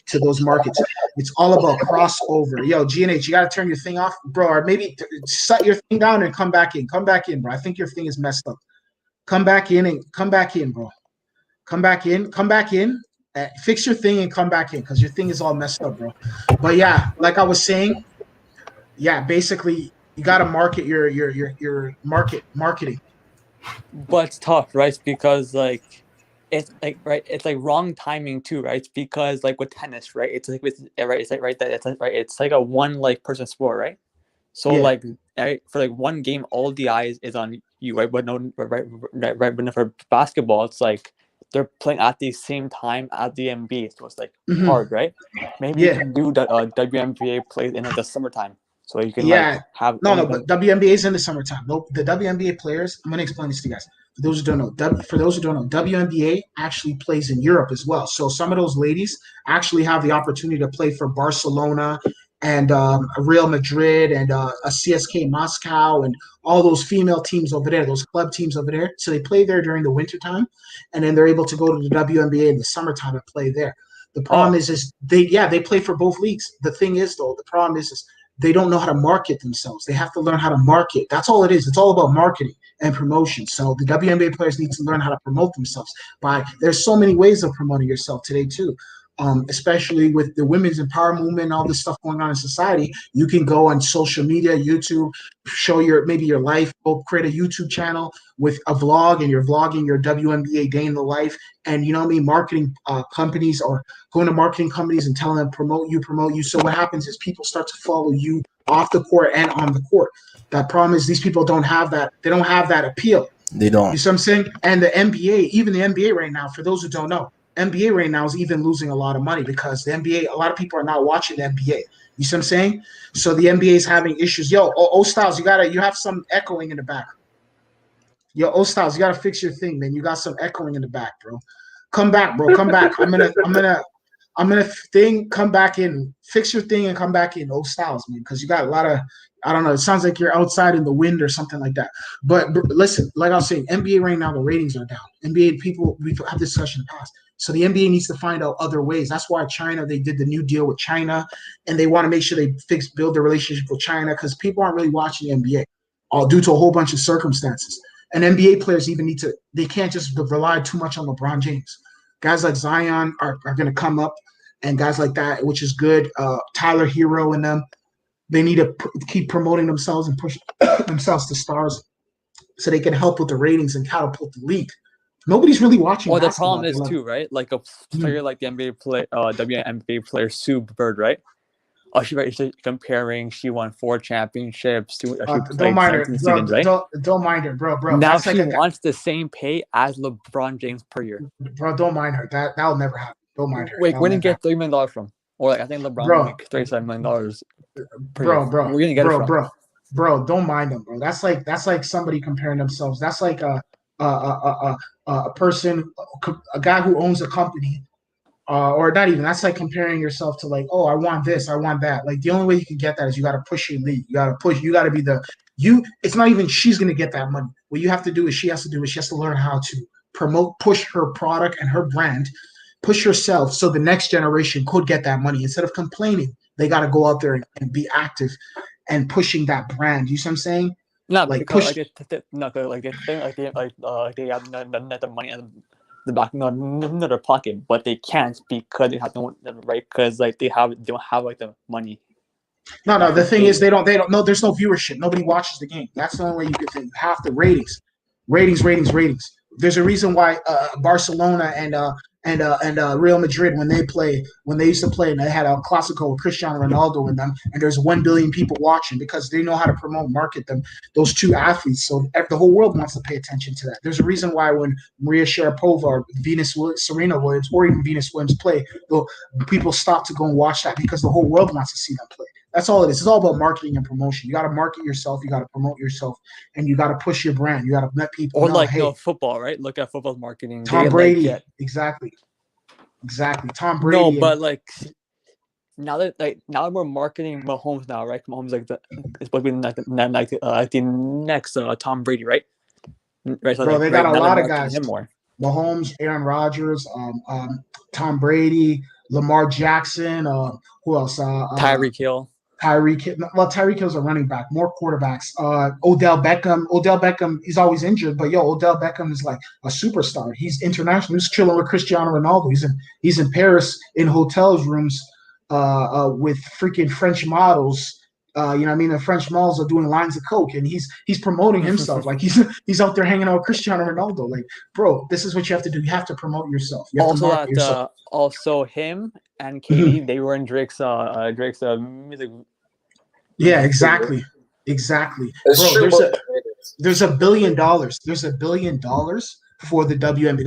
to those markets. It's all about crossover. Yo, GNH, you got to turn your thing off, bro, or maybe shut your thing down and come back in. Come back in, bro. I think your thing is messed up. Come back in, bro. Come back in. Come back in. Fix your thing and come back in because your thing is all messed up, bro. But yeah, like I was saying, yeah, basically you got to market your marketing. But it's tough, right? Because like it's like right, it's like wrong timing too, right? Because like with tennis, right? It's like with right, it's like right that it's like right, it's like a one like person sport, right? So Yeah. like for like one game, all the eyes is on you, right? But no, right. But for basketball, it's like they're playing at the same time at the NBA, so it's like hard, right? Maybe you Yeah. can do the WNBA plays in like the summertime, so you can like Yeah. have No, only no, but WNBA is in the summertime. No, the WNBA players, I'm going to explain this to you guys. For those who don't know, WNBA actually plays in Europe as well. So some of those ladies actually have the opportunity to play for Barcelona and Real Madrid and a CSK Moscow and all those female teams over there, those club teams over there. So they play there during the wintertime, and then they're able to go to the WNBA in the summertime and play there. The problem is they play for both leagues. The thing is though, the problem is they don't know how to market themselves. They have to learn how to market. That's all it is. It's all about marketing and promotion. So the WNBA players need to learn how to promote themselves. There's so many ways of promoting yourself today too. Especially with the women's empowerment movement and all this stuff going on in society, you can go on social media, YouTube, show maybe your life, go create a YouTube channel with a vlog, and you're vlogging your WNBA day in the life, and you know what I mean, marketing companies or going to marketing companies and telling them promote you. So what happens is people start to follow you off the court and on the court. That problem is these people don't have that. They don't have that appeal. They don't. You see what I'm saying? And the NBA, even the NBA right now, for those who don't know, NBA right now is even losing a lot of money because the NBA, a lot of people are not watching the NBA. You see what I'm saying? So the NBA is having issues. Yo, O Styles, you have some echoing in the back. Yo, O Styles, you gotta fix your thing, man. You got some echoing in the back, bro. Come back, bro. Come back. I'm gonna come back in, fix your thing and come back in, O Styles, man, because you got a lot of, I don't know, it sounds like you're outside in the wind or something like that. But listen, like I was saying, NBA right now, the ratings are down. NBA people, we've had this discussion in the past. So the NBA needs to find out other ways. That's why they did the new deal with China, and they want to make sure they build the relationship with China because people aren't really watching the NBA, all due to a whole bunch of circumstances. And NBA players even they can't just rely too much on LeBron James. Guys like Zion are going to come up, and guys like that, which is good. Tyler Hero and them, they need to keep promoting themselves and push themselves to stars so they can help with the ratings and catapult the league. Nobody's really watching Well, the basketball. problem is too, right? Like a player like the WNBA player Sue Bird, right? Oh, she's comparing. She won 4 championships. She Don't played mind her, 17 bro. seasons, right? Don't mind her, bro. Now That's she like wants the same pay as LeBron James per year. bro. Don't mind her. That'll never happen. Don't mind her. Wait, we're gonna get $30 million from, or like I think LeBron will make $37 million per year. We're gonna get it from. Bro. Don't mind them, bro. That's like somebody comparing themselves. That's like a person, a guy who owns a company or not even. That's like comparing yourself to like, oh, I want this, I want that. Like the only way you can get that is you got to push your league. You got to push. You got to be the you. It's not even she's gonna get that money. What you have to do is she has to learn how to promote, push her product and her brand, push herself so the next generation could get that money instead of complaining. They got to go out there and be active and pushing that brand. You see what I'm saying? Not Like because push. like they think they have the money in the back of their pocket, but they can't because they have no right because like they don't have like the money. No. The thing is, they don't know. There's no viewership. Nobody watches the game. That's the only way you can think. Half the ratings. There's a reason why Barcelona and Real Madrid when they used to play and they had a Clasico with Cristiano Ronaldo in them, and there's 1 billion people watching because they know how to promote, market them those two athletes. So the whole world wants to pay attention to that. There's a reason why when Maria Sharapova or Serena Williams, or even Venus Williams play, people stop to go and watch that because the whole world wants to see them play. That's all it is. It's all about marketing and promotion. You got to market yourself. You got to promote yourself, and you got to push your brand. You got to let people or know. like Hey, football, right? Look at football marketing. Tom Brady, exactly. Tom Brady. No, but like now that we're marketing Mahomes now, right? Mahomes it's supposed to be the next Tom Brady, right? Right. So bro, they got a lot of guys. Him more. Mahomes, Aaron Rodgers, Tom Brady, Lamar Jackson. Who else? Tyreek Hill. Tyreek Hill's a running back. More quarterbacks. Odell Beckham. Odell Beckham, he's always injured, but Odell Beckham is like a superstar. He's international. He's chilling with Cristiano Ronaldo. He's in Paris in hotels rooms with freaking French models. You know what I mean? The French models are doing lines of coke, and he's promoting himself. Like he's out there hanging out with Cristiano Ronaldo. Like, bro, this is what you have to do. You have to promote yourself. You have to market yourself. Also him and Katie, they were in Drake's music. Yeah, exactly. Bro, there's $1 billion. There's $1 billion for the WNBA.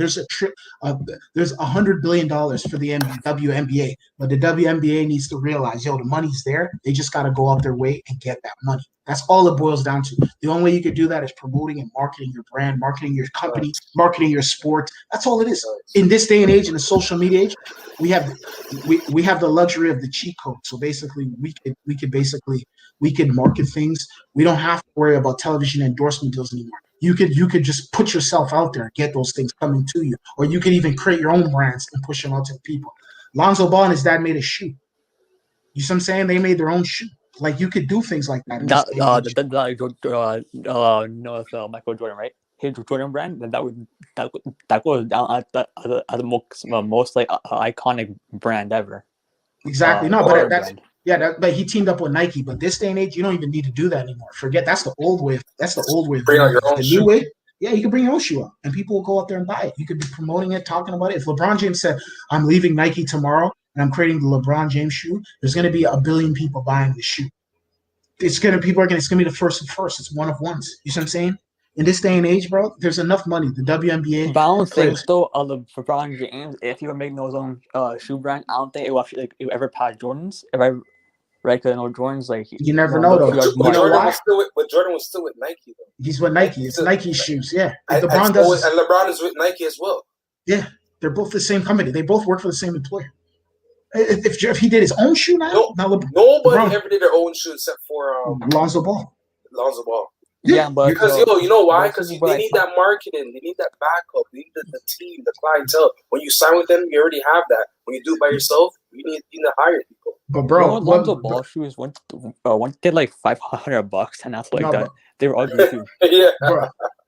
There's $100 billion for the WNBA, but the WNBA needs to realize, the money's there. They just got to go out their way and get that money. That's all it boils down to. The only way you could do that is promoting and marketing your brand, marketing your company, marketing your sport. That's all it is. In this day and age, in the social media age, we have the luxury of the cheat code. So basically, we could market things. We don't have to worry about television endorsement deals anymore. You could just put yourself out there and get those things coming to you, or you could even create your own brands and push them out to the people. Lonzo Ball and his dad made a shoe. You see what I'm saying? They made their own shoe. Like you could do things like that. Michael Jordan, right? His Jordan brand, that goes down at the most like iconic brand ever. Exactly. But he teamed up with Nike. But this day and age, you don't even need to do that anymore. Forget that's the old way. Bring out your own shoe. New way. Yeah, you can bring your own shoe up, and people will go out there and buy it. You could be promoting it, talking about it. If LeBron James said, "I'm leaving Nike tomorrow and I'm creating the LeBron James shoe," there's going to be 1 billion people buying the shoe. It's going to be the first of first. It's one of ones. You see what I'm saying? In this day and age, bro, there's enough money. The WNBA. But I don't think still LeBron James, if he were making his own shoe brand, I don't think it would ever pass Jordan's. Right, because Jordan's like you never know though. Jordan was still with Nike though. He's with Nike. It's Nike shoes. Yeah, LeBron is with Nike as well. Yeah, they're both the same company. They both work for the same employer. If he did his own shoe now, nobody ever did their own shoe except for Lonzo Ball. Yeah, but because you know why? Because they need that marketing, they need that backup, they need the team, the clientele. When you sign with them, you already have that. When you do it by yourself, you need to hire people. But bro, Lonzo Ball shoes went did like $500, and that's like that. They were ugly too. Yeah.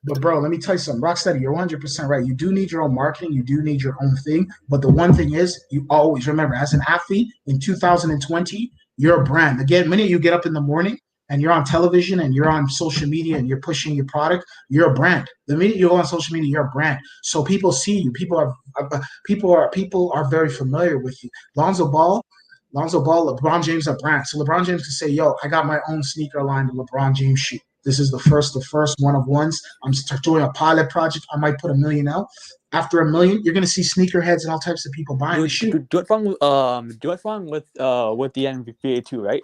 Bro, let me tell you something. Rocksteady, you're 100% right. You do need your own marketing. You do need your own thing. But the one thing is, you always remember, as an athlete in 2020, you're a brand. Again, the minute you get up in the morning and you're on television and you're on social media and you're pushing your product, you're a brand. The minute you go on social media, you're a brand. So people see you. People are very familiar with you. Lonzo Ball, LeBron James are brand. So LeBron James can say, "Yo, I got my own sneaker line, the LeBron James shoe. This is the first one of ones. I'm doing a pilot project. I might put 1 million out. After 1 million, you're gonna see sneakerheads and all types of people buying the shoe. Do it wrong with the NBA too, right?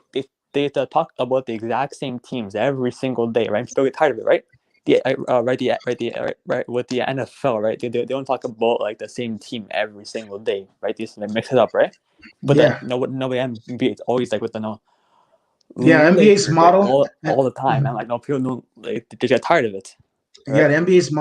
They talk about the exact same teams every single day, right? Still get tired of it, right? with the NFL, right? They don't talk about like the same team every single day, right? They mix it up, right? But Yeah. nobody NBA, it's always like with the Yeah, NBA's Lakers, right? model. all the time, and like no people know, like they get tired of it, Yeah, right? the NBA's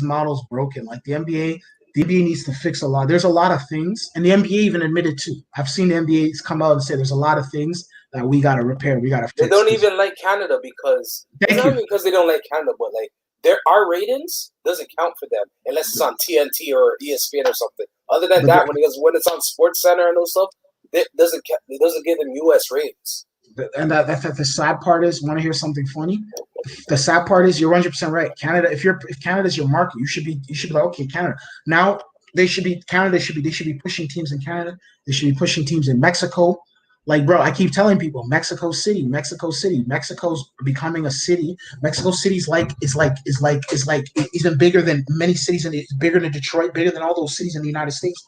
model's broken. Like the NBA needs to fix a lot. There's a lot of things, and the NBA even admitted too. I've seen the NBA's come out and say there's a lot of things that we got to repair, we got to fix. They don't even like Canada because it's not even because they don't like Canada, but like our ratings doesn't count for them unless it's on TNT or ESPN or something. Other than that, when it's on Sports Center and those stuff, it doesn't give them US ratings. And that's the sad part is. Want to hear something funny? The sad part is you're 100% right. Canada, if Canada's your market, you should be like, okay, Canada. Now they should be pushing teams in Canada. They should be pushing teams in Mexico. Like, bro, I keep telling people, Mexico's becoming a city. Mexico City's even bigger than many cities, and it's bigger than Detroit, bigger than all those cities in the United States.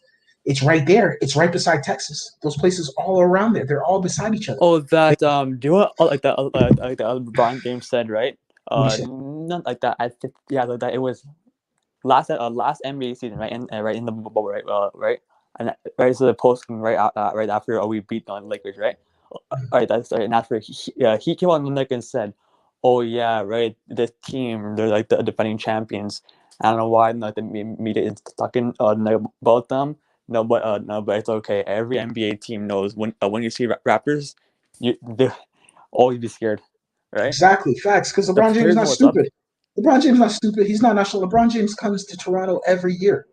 It's right there. It's right beside Texas. Those places all around there. They're all beside each other. Oh, that do you know what, like the LeBron James said, right? Not like that. I think like that. It was last NBA season, right? Right in the bubble, right? Right, and right so the post right after we beat the Lakers, right? Right, that's right. And after he came on the Nick and said, "Oh yeah, right. This team, they're like the defending champions. I don't know why like the media is talking about them." No, but it's okay. Every NBA team knows when you see Raptors, they're always be scared, right? Exactly, facts. Because LeBron James is not stupid. LeBron James is not stupid. He's not national. LeBron James comes to Toronto every year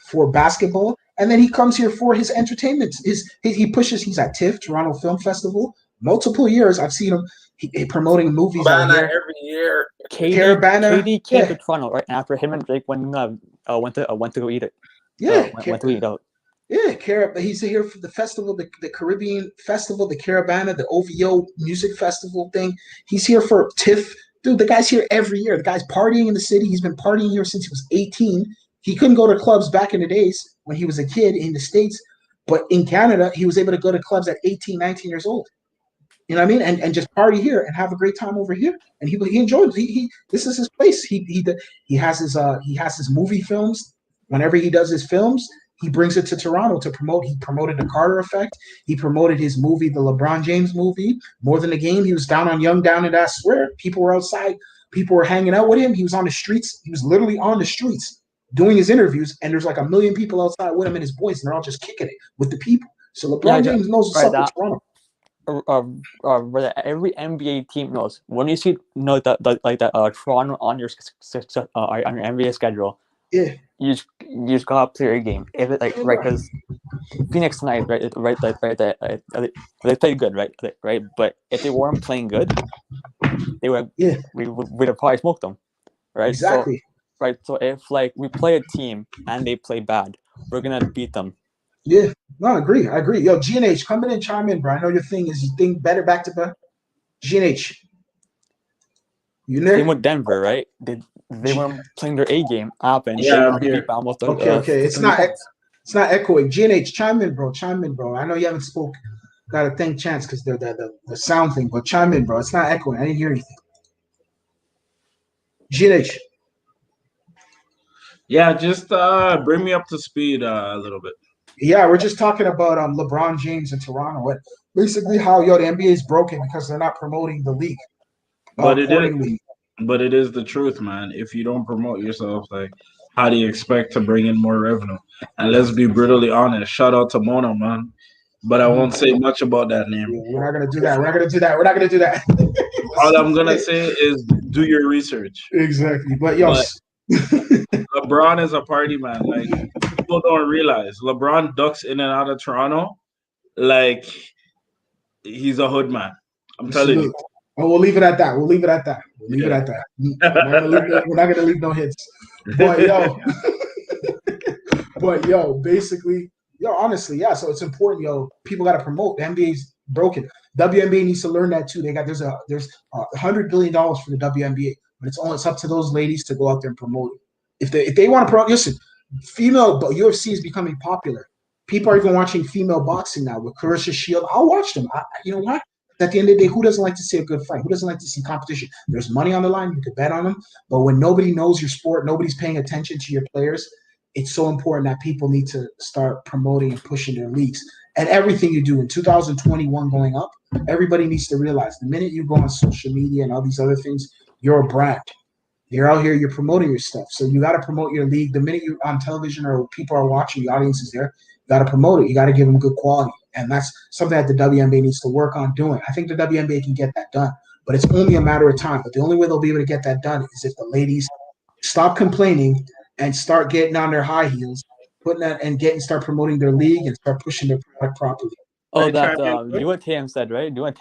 for basketball, and then he comes here for his entertainment. He pushes. He's at TIFF, Toronto Film Festival, multiple years. I've seen him promoting movies out here every year. KD came to Toronto right after him and Drake went to go eat it. Went to eat out. Yeah, he's here for the festival, the Caribbean Festival, the Caravana, the OVO Music Festival thing. He's here for TIFF. Dude, the guy's here every year. The guy's partying in the city. He's been partying here since he was 18. He couldn't go to clubs back in the days when he was a kid in the States. But in Canada, he was able to go to clubs at 18, 19 years old. You know what I mean? And just party here and have a great time over here. And he enjoys it. This is his place. He has his movie films. Whenever he does his films, he brings it to Toronto to promote. He promoted the Carter Effect. He promoted his movie, the LeBron James movie, More Than a Game. He was down on Young Down in that square. People were outside. People were hanging out with him. He was on the streets. He was literally on the streets doing his interviews. And there's like 1 million people outside with him and his boys, and they're all just kicking it with the people. So LeBron James knows what's up with Toronto. Every NBA team knows when you see that Toronto on your NBA schedule. Yeah. You just gotta play your game. If it because Phoenix tonight, they played good, right. But if they weren't playing good, they would we'd have probably smoked them, right? Exactly. So if we play a team and they play bad, we're gonna beat them. Yeah, no, I agree. Yo, GNH, come in and chime in, bro. I know your thing is you think better back to back. GNH, you there? Same with Denver, right? They weren't playing their A game up and I'm here. Almost okay. It's not echoing. GNH, chime in, bro. I know you haven't spoke. Got to thank Chance because they're the sound thing, but chime in, bro. It's not echoing. I didn't hear anything. GNH. Yeah, just bring me up to speed a little bit. Yeah, we're just talking about LeBron James in Toronto and basically how the NBA is broken because they're not promoting the league. But it is the truth, man. If you don't promote yourself, how do you expect to bring in more revenue? And let's be brutally honest. Shout out to Mona, man. But I won't say much about that name. Yeah, we're not gonna do that. All I'm gonna say is do your research. Exactly. But LeBron is a party man. People don't realize LeBron ducks in and out of Toronto like he's a hood man. I'm telling you. Oh, we'll leave it at that. We're not gonna leave no hits. But basically, honestly, yeah. So it's important, people gotta promote. The NBA's broken. WNBA needs to learn that too. There's $100 billion for the WNBA, but it's up to those ladies to go out there and promote it. If they want to promote, listen, female UFC is becoming popular. People are even watching female boxing now with Clarissa Shield. I'll watch them. You know what? At the end of the day, who doesn't like to see a good fight? Who doesn't like to see competition? There's money on the line. You could bet on them. But when nobody knows your sport, nobody's paying attention to your players, it's so important that people need to start promoting and pushing their leagues. And everything you do in 2021 going up, everybody needs to realize the minute you go on social media and all these other things, you're a brand. You're out here, you're promoting your stuff. So you got to promote your league. The minute you're on television or people are watching, the audience is there, you got to promote it. You got to give them good quality. And that's something that the WNBA needs to work on doing. I think the WNBA can get that done, but it's only a matter of time. But the only way they'll be able to get that done is if the ladies stop complaining and start getting on their high heels, start promoting their league and start pushing their product properly. Oh, Right, that champion. you know what Tam said, right? You know what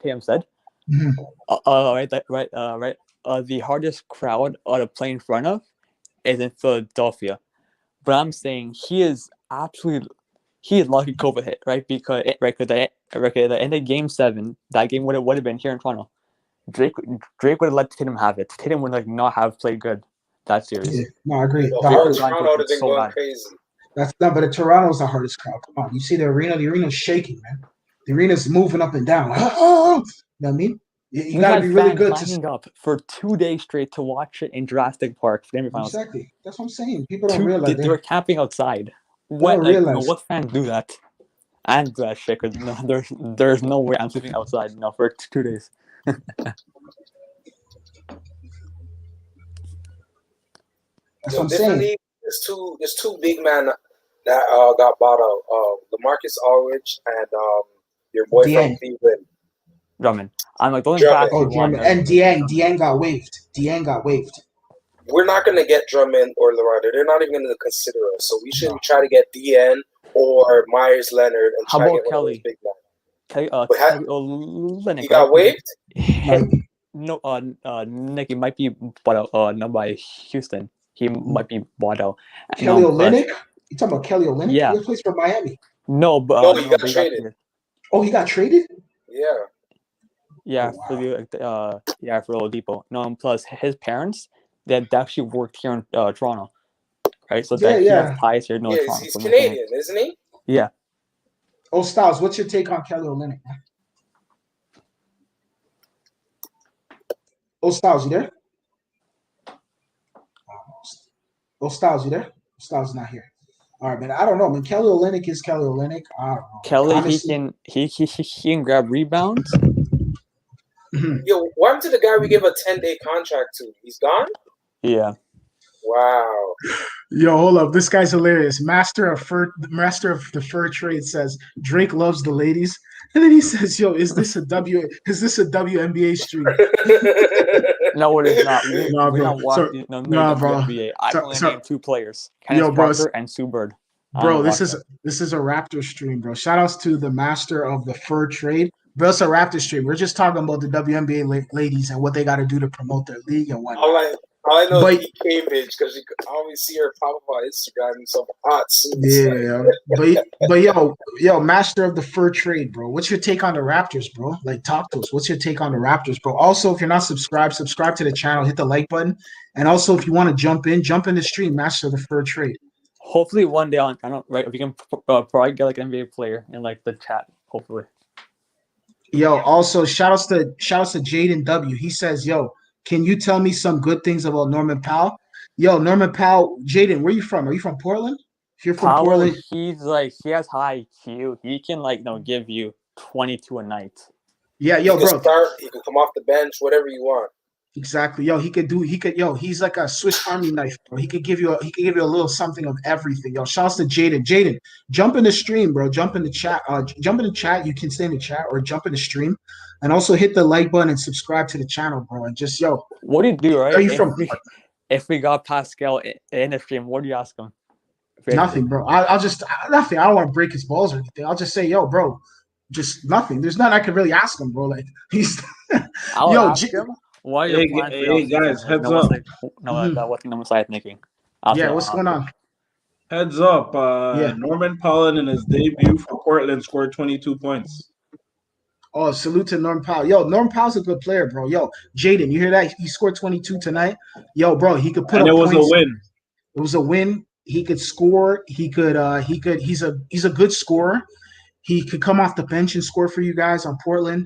Tam said? Mhm. Right. The hardest crowd to play in front of is in Philadelphia, but I'm saying he is lucky COVID hit, right? Because at the end of Game 7, that game would have been here in Toronto. Drake would have let Tatum have it. Tatum would not have played good that series. Yeah, no, I agree. The The whole hardest, Toronto would have been so going bad. crazy. but Toronto's the hardest crowd. Come on, you see the arena's shaking, man. The arena's moving up and down. You know what I mean? You got to had be really fans good lining up for 2 days straight to watch it in Jurassic Park for the finals. Exactly. That's what I'm saying. People don't realize They were camping outside. don't realize. What fans do that? And do that shit, because there's no way I'm sleeping outside for 2 days. That's what I'm saying. There's two big men that got bought out. LaMarcus Aldridge and your boy Dieng. from Cleveland. Drummond. I'm like going Drummond. back. Oh, Drummond. And Dieng got waived. Dieng got waived. We're not going to get Drummond or Lorado. They're not even going to consider us. So we should try to get DN or Myers Leonard and How try to about get one of those big men. Kelly Olynyk, He got waived? No, Nick, he might be bought out no, by Houston. He might be bought out. Kelly Olynyk? You talking about Kelly Olynyk? Yeah. He plays for Miami. No, but he got traded. Oh, he got traded? Yeah. Yeah, Oh, wow. for Oladipo. No, and plus his parents, they actually worked here in Toronto, right? So that he has ties here. Toronto. He's Canadian, isn't he? Yeah. Oh, Styles, what's your take on Kelly Olynyk, man? Oh, Styles, you there? Oh, Styles, you there? Styles not here. All right, man. I don't know, man. Kelly Olynyk is Kelly Olynyk. I don't know. Kelly, honestly, he can grab rebounds. Yo, what happened to the guy we gave a 10-day contract to? He's gone? Yeah. Wow. Yo, hold up. This guy's hilarious. Master of the fur trade says Drake loves the ladies. And then he says, yo, is this a WNBA stream? No, it is not. Nah, We're bro. not watching WNBA. I can only name 2 players. Kenneth Parker and Sue Bird. Bro, this is a Raptor stream, bro. Shout outs to the master of the fur trade. Bro, it's a Raptor stream. We're just talking about the WNBA ladies and what they got to do to promote their league and whatnot. All I know is Cambridge because you can always see her pop up on Instagram and some hot suits. Yeah, but yo, master of the fur trade, bro. What's your take on the Raptors, bro? Like, talk to us. What's your take on the Raptors, bro? Also, if you're not subscribed to the channel, hit the like button. And also, if you want to jump in the stream, master of the fur trade. Hopefully, one day we can probably get like an NBA player in like the chat. Hopefully. Yo, also shout outs to Jaden W. He says, yo, can you tell me some good things about Norman Powell? Yo, Norman Powell, Jaden, where you from? Are you from Portland? If you're from Portland, he has high IQ. He can give you 22 a night. Yeah, yo, bro. He can come off the bench, whatever you want. Exactly. Yo, he's like a Swiss Army knife, bro. He could give you a little something of everything. Yo, shouts to Jaden. Jaden, jump in the stream, bro. Jump in the chat. Jump in the chat. You can stay in the chat or jump in the stream. And also hit the like button and subscribe to the channel, bro. And just what do you do, right? Are you from? If we got Pascal in the stream, what do you ask him? Nothing, bro. I'll just nothing. I don't want to break his balls or anything. I'll just say, yo, bro, just nothing. There's nothing I can really ask him, bro. Like he's I'll ask him. Why hey guys, heads up. What the side thinking? Yeah, what's going on? Heads up. Norman Powell in his debut for Portland scored 22 points. Oh, salute to Norman Powell. Yo, Norman Powell's a good player, bro. Yo, Jaden, you hear that? He scored 22 tonight. Yo, bro, he could put up points. It was a win. It was a win. He could score. He's a good scorer. He could come off the bench and score for you guys on Portland.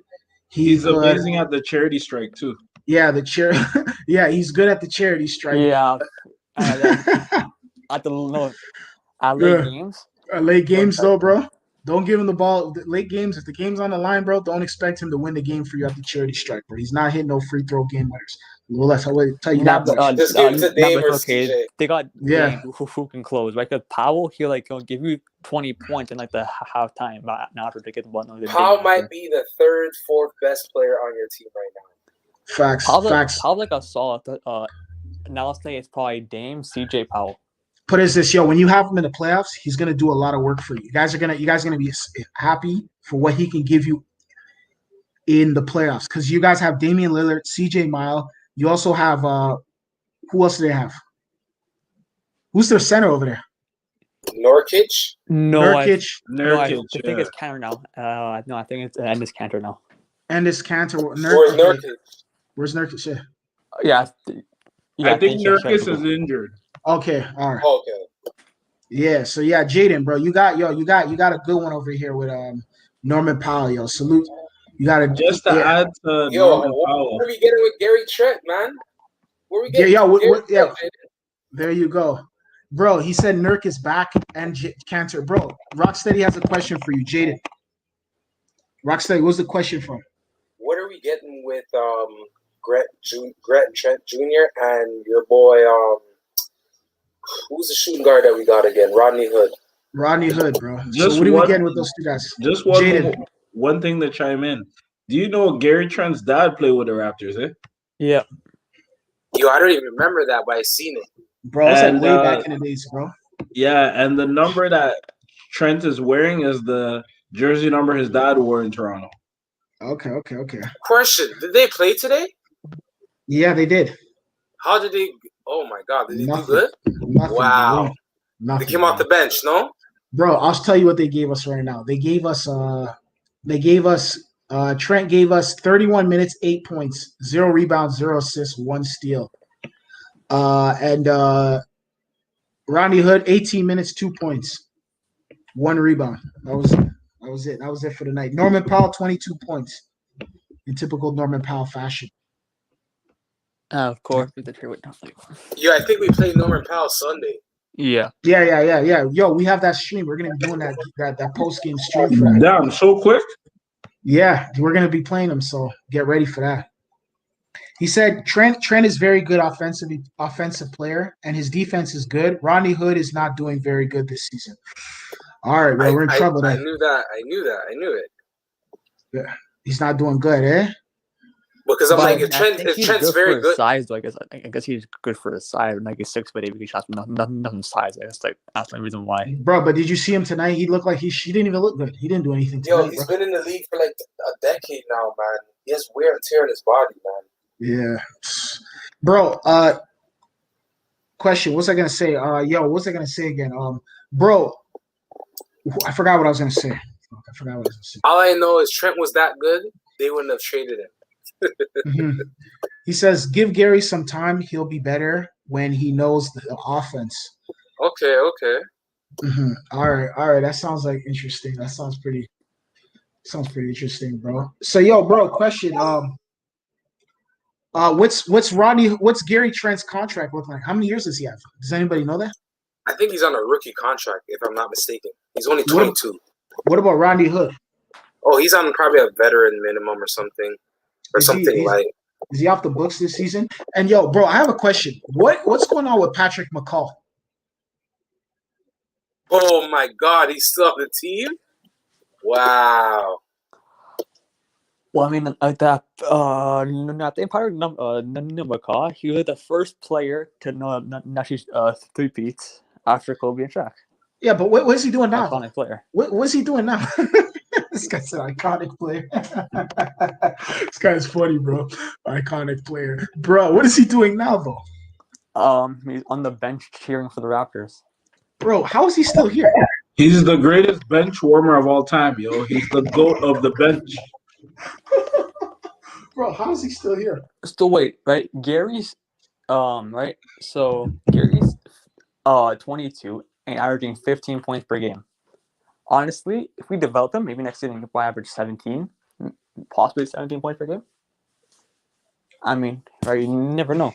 He's amazing at the charity strike too. Yeah, the chair. Yeah, he's good at the charity strike. Yeah, at late games. Late games though, bro. Don't give him the ball. Late games, if the game's on the line, bro, don't expect him to win the game for you at the charity strike, bro. He's not hitting no free throw game winners. Well, I'll tell you that much. Just give it to Dame or CJ. They got Yeah. Dame who can close, right? Because Powell, he'll give you 20 points in like the halftime. Not after they get the ball. Powell might be the third, fourth best player on your team right now. Facts. Powell's like a solid. Now let's say it's probably Dame, CJ Powell. Put it as this, when you have him in the playoffs, he's gonna do a lot of work for you. You guys are gonna be happy for what he can give you in the playoffs because you guys have Damian Lillard, CJ Mile. You also have who else do they have? Who's their center over there? Nurkic. Nurkic. I think it's Cantor now. No, I think it's Ennis Cantor now. Ennis Cantor. Where's Nurkic? Where's Nurkic? Yeah. I think Nurkic is injured. Okay, all right. Okay. Yeah, so Jaden, bro, you got a good one over here with Norman Powell, yo. Salute. You got to just to add to Norman Powell. What are we getting with Gary Trent, man? Where we getting? There you go, bro. He said Nurk is back and Cantor, bro. Rocksteady has a question for you, Jaden. Rocksteady, what's the question from? What are we getting with Grant Trent Jr. and your boy who's the shooting guard that we got again? Rodney Hood. Rodney Hood, bro. So what are we getting with those two guys? Just one thing to chime in. Do you know Gary Trent's dad played with the Raptors, eh? Yeah. Yo, I don't even remember that, but I seen it. Bro, it's like way back in the days, bro. Yeah, and the number that Trent is wearing is the jersey number his dad wore in Toronto. Okay. Question: did they play today? Yeah, they did. How did they? Oh my God, did they do good? Nothing, wow. Nothing, they came off the bench, no? Bro, I'll tell you what they gave us right now. Trent gave us 31 minutes, 8 points, 0 rebounds, 0 assists, 1 steal. And Rodney Hood, 18 minutes, 2 points, 1 rebound. That was it. That was it for the night. Norman Powell, 22 points in typical Norman Powell fashion. Of course. Yeah, I think we played Norman Powell Sunday. Yeah. Yo, we have that stream. We're gonna be doing that post game stream for that. Damn, so quick. Yeah, we're gonna be playing them, so get ready for that. He said Trent is very good offensive player, and his defense is good. Rodney Hood is not doing very good this season. All right, bro, we're in trouble. I knew it. Yeah, he's not doing good, eh? Because I'm if Trent's very good. Size, though, I guess he's good for his size. Like he's 6'8", shots, nothing size. I guess that's the reason why. Bro, but did you see him tonight? He looked like he didn't even look good. He didn't do anything tonight. Yo, he's been in the league for like a decade now, man. He has wear and tear in his body, man. Yeah, bro. Question: what's I gonna say? What's I gonna say again? Bro, I forgot what I was gonna say. All I know is Trent was that good. They wouldn't have traded him. Mm-hmm. He says, give Gary some time. He'll be better when he knows the offense. Okay. Mm-hmm. All right. That sounds like interesting. That sounds pretty interesting, bro. So, bro, question. What's Gary Trent's contract look like? How many years does he have? Does anybody know that? I think he's on a rookie contract, if I'm not mistaken. He's only 22. What about Rodney Hood? Oh, he's on probably a veteran minimum or something. Is he off the books this season? And bro, I have a question. What's going on with Patrick McCall? Oh my God, he's still on the team? Wow. Well, I mean, I think part of McCall, he was the first player to not shoot 3-peats after Kobe and Shaq. Yeah, but what is he doing now? Iconic player. What's he doing now? This guy's an iconic player. This guy's funny, bro. Iconic player. Bro, what is he doing now, though? He's on the bench cheering for the Raptors. Bro, how is he still here? He's the greatest bench warmer of all time, yo. He's the GOAT of the bench. Bro, how is he still here? Still wait, right? Gary's right? So Gary's 22 and averaging 15 points per game. honestly, if we develop him, maybe next season he will average 17, possibly 17 points per game. I mean, right? You never know.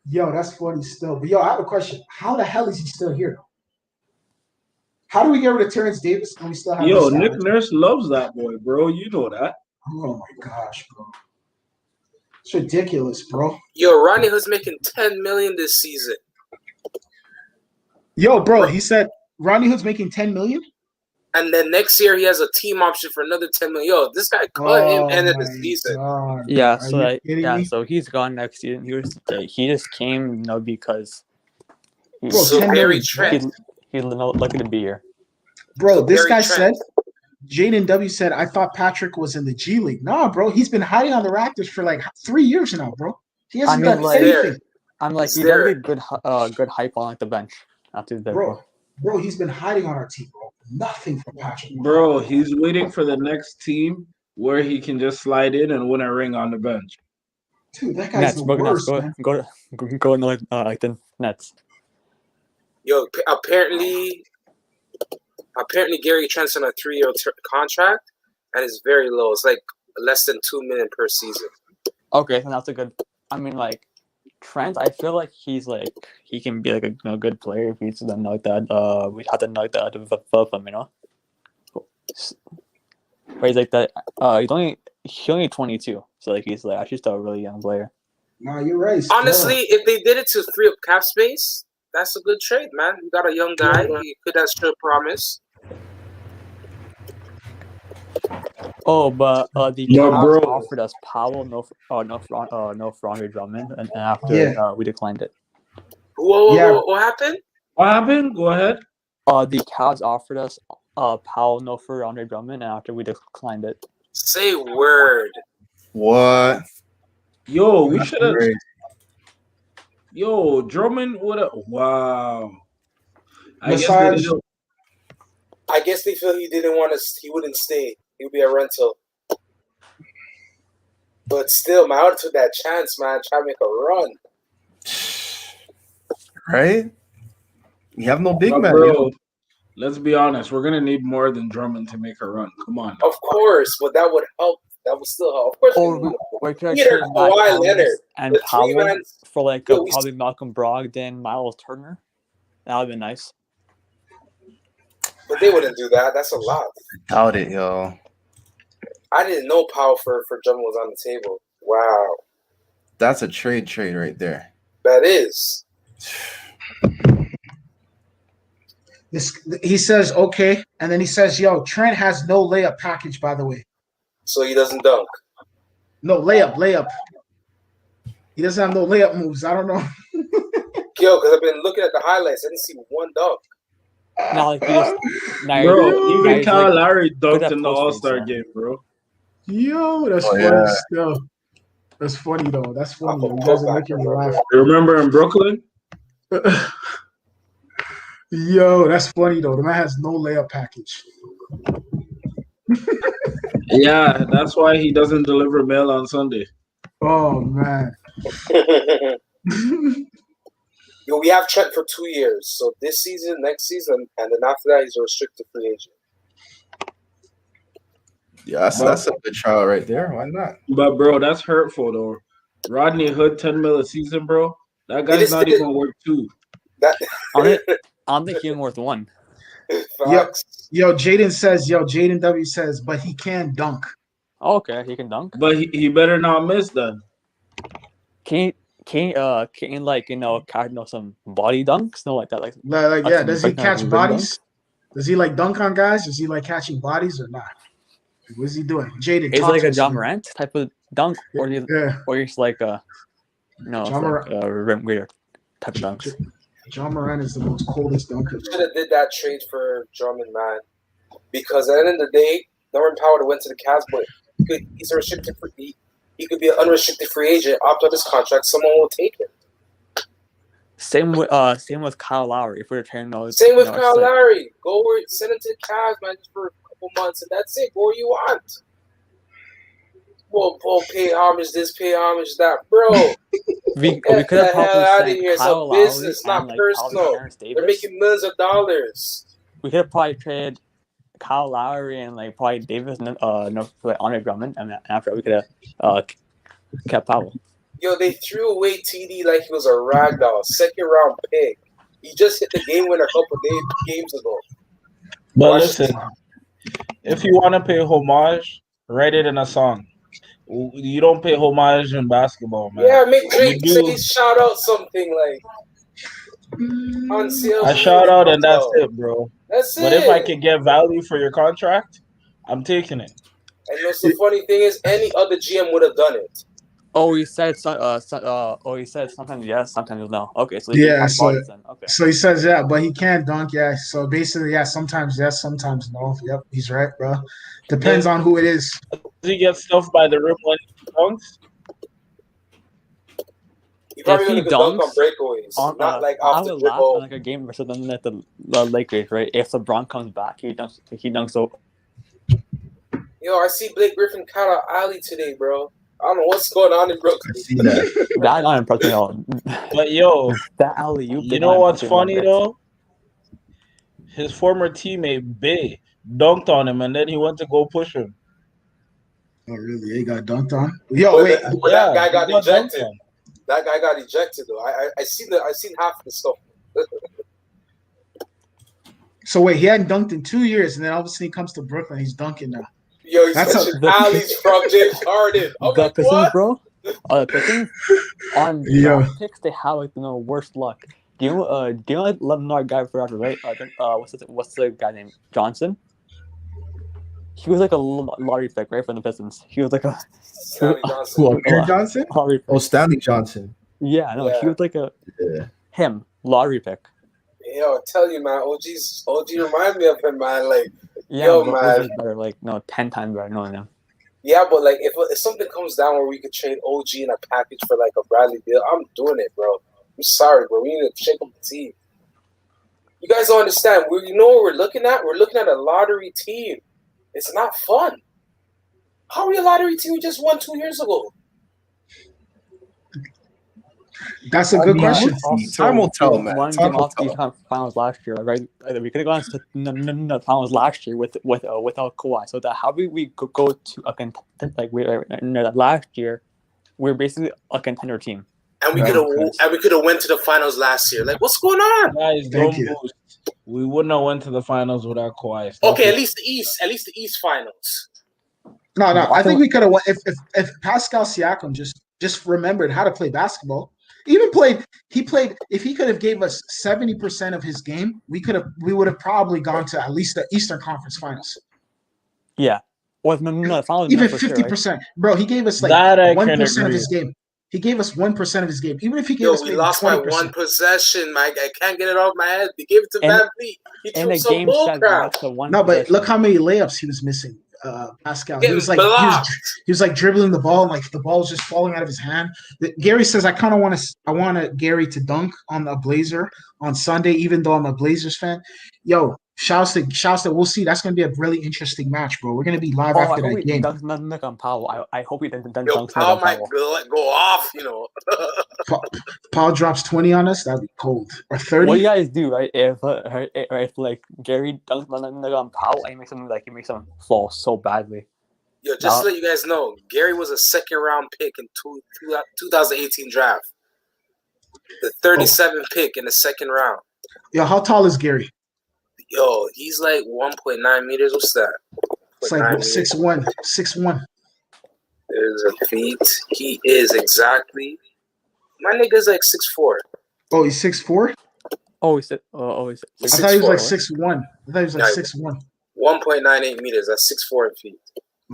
Yo, that's funny still. But yo, I have a question. How the hell is he still here? How do we get rid of Terrence Davis and we still have Yo, this Nick guy? Nurse loves that boy, bro. You know that. Oh my gosh, bro. It's ridiculous, bro. Yo, Rodney Hood's making $10 million this season. Yo, bro, he said Rodney Hood's making $10 million? And then next year he has a team option for another $10 million. Yo, this guy cut him end of the season. God, Yeah, bro. so so he's gone next season. He just came, because Bro, So 10 Gary million, Trent. he's lucky to be here. Bro, this Gary guy Trent. said, Jaden W said, I thought Patrick was in the G League. Nah, bro, he's been hiding on the Raptors for like 3 years now, bro. He hasn't done anything. I'm like, He's he does there. get good hype on like the bench after the Bro, he's been hiding on our team, bro. Nothing from Patrick. Bro, he's waiting for the next team where he can just slide in and win a ring on the bench. Dude, that guy's the worst, man. Go like the Nets. Yo, apparently Gary Trent's on a 3-year contract, and it's very low. It's like less than $2 million per season. Okay, so that's a good. I mean, like Trent, I feel like he can be like a good player if he's done like that. We have to know that to develop him, But he's like that. He's only 22, so like he's like actually still a really young player. No, you're right. Honestly, if they did it to free up cap space, that's a good trade, man. You got a young guy. He could have show promise. Oh, but the Cavs offered us Powell, no for Andre Drummond, and after we declined it. What happened? What happened? Go ahead. The Cavs offered us Powell, no for Andre Drummond, and after we declined it. Say word. What? Yo, we should have. Yo, Drummond would have. Wow. I guess they feel he didn't want to. He wouldn't stay. He would be a rental. But still, man, I would have took that chance, man. Try to make a run. Right? You have no big man. Bro, let's be honest. We're gonna need more than Drummond to make a run. Come on. Of course, but that would help. That would still help. Of course, we could Peter, Kawhi Leonard, and Powell for like probably Malcolm Brogdon, Miles Turner. That would be nice. But they wouldn't do that. That's a lot. Doubt it, yo. I didn't know Powell for Drummond was on the table. Wow. That's a trade right there. That is. He says, okay. And then he says, yo, Trent has no layup package, by the way. So he doesn't dunk? No, layup. He doesn't have no layup moves. I don't know. Yo, because I've been looking at the highlights. I didn't see one dunk. No, like bro, even Kyle Lowry dunked in the All-Star game, bro. Yo, that's funny still. That's funny, though. That's funny. You guys are making me laugh. You remember in Brooklyn? Yo, that's funny, though. The man has no layup package. Yeah, that's why he doesn't deliver mail on Sunday. Oh, man. Yo, we have Trent for 2 years. So this season, next season, and then after that, he's a restricted free agent. Yeah, that's a good trial right there. Why not? But, bro, that's hurtful, though. Rodney Hood, $10 million a season, bro. That guy's not even worth $2. I don't think he's worth $1. Yo, Jaden W says, but he can dunk. Oh, okay, he can dunk. But he better not miss then. Can like catch some body dunks? No, like that. Like does he catch bodies? Dunk? Does he like dunk on guys? Is he like catching bodies or not? What is he doing? Jaden, he's like a John Morant type of dunk, or he's like rim reader type of dunks. John Morant is the most coldest dunker. Should have did that trade for Drummond, man. Because at the end of the day, Norman Powell went to the Cavs, but he's a restricted free. He could be an unrestricted free agent, opt out his contract. Someone will take him. Same with Kyle Lowry. If we're turning those. Same with Kyle Lowry. Go where send him to the Cavs, man, just for a couple months, and that's it. Go where you want. Well, pay homage this, pay homage that, bro. we could have probably out of here. It's Kyle a business, Lowry not personal. They're making millions of dollars. We could have probably traded Kyle Lowry and like probably Davis, no, like Andre Drummond, and after we could have kept Powell. Yo, they threw away TD like he was a ragdoll, second round pick. He just hit the game winner a couple games ago. But listen, if you want to pay homage, write it in a song. You don't pay homage in basketball, man. Yeah, make Drake say shout out something like on sales. I shout out and that's it, bro. That's it. But if I can get value for your contract, I'm taking it. And what's the funny thing is, any other GM would have done it. Oh, he said he said sometimes yes, sometimes no. Okay, so so he says but he can't dunk. Yeah, so basically, sometimes yes, sometimes no. Yep, he's right, bro. Depends on who it is. Does he get stuffed by the rim when he dunks? He probably gonna dunk on breakaways, not like off the dribble. Like a game versus them at the Lakers, right? If LeBron comes back, he dunks so. Yo, I see Blake Griffin caught an alley today, bro. I don't know what's going on in Brooklyn. I see that. That not impressive at all. But yo, that alley, you know what's funny though? His former teammate Bay dunked on him, and then he went to go push him. Oh really? He got dunked on. Yo, wait. That guy got ejected. That guy got ejected though. I seen half the stuff. So wait, he hadn't dunked in 2 years, and then all of a sudden he comes to Brooklyn. He's dunking now. Yo, he's catching alleys from James Harden. The Pistons, bro. The Pistons on draft picks, they have like the worst luck. Do you know like Leonard guy for Raptors, right? What's the guy named Johnson? He was like a lottery pick, right, from the Pistons. He was like a Stanley Johnson. Aaron Johnson? Oh, Stanley Johnson. Yeah, no, he was like him lottery pick. Yo, I tell you, man, OG reminds me of him, man. Like, yeah, yo, man, better, like 10 times better knowing him. Yeah, but like, if something comes down where we could trade OG in a package for like a Bradley Beal, I'm doing it, bro. I'm sorry, bro. We need to shake up the team. You guys don't understand. You know what we're looking at? We're looking at a lottery team. It's not fun. How are we a lottery team we just won 2 years ago? That's a good question. Time will tell, man. One game off these finals last year, right? We could have gone to the finals last year without Kawhi. So that how we could go to a contender like last year, we're basically a contender team. And we could have went to the finals last year. Like, what's going on? Guys, don't boost. We wouldn't have went to the finals without Kawhi. Okay, at least the East finals. No. I think we could have won if Pascal Siakam just remembered how to play basketball. He played. If he could have gave us 70% of his game, we would have probably gone to at least the Eastern Conference Finals. Yeah, or no, finals. Even 50%, right? Bro. He gave us like 1% of his game. He gave us 1% of his game. Even if he gave us, we lost 20%. By one possession, Mike. I can't get it off my head. They gave it to Van Vliet. He threw some bullcrap. No, but look how many layups he was missing. Pascal. He was like dribbling the ball, and like the ball was just falling out of his hand. Gary says, I want Gary to dunk on a Blazer on Sunday, even though I'm a Blazers fan. Yo, shouts to we'll see. That's gonna be a really interesting match, bro. We're gonna be live after that game. Dunks on Powell. I hope he doesn't dunk on Powell. Might go off, you know. Paul drops 20 on us, that'd be cold. Or 30. What do you guys do, right? If like Gary dunks on Powell, he makes him fall so badly. Yo, just to let you guys know, Gary was a second round pick in 2018 draft. The 37th pick in the second round. Yo, how tall is Gary? Yo, he's like 1.9 meters. What's that? It's like 6'1". 6'1". There's a feet. He is exactly. My nigga's like 6'4". Oh, he's 6'4"? Oh, he's 6'4". I thought he was like 6'1". I thought he was like 6'1". 1.98 meters. That's 6'4" in feet.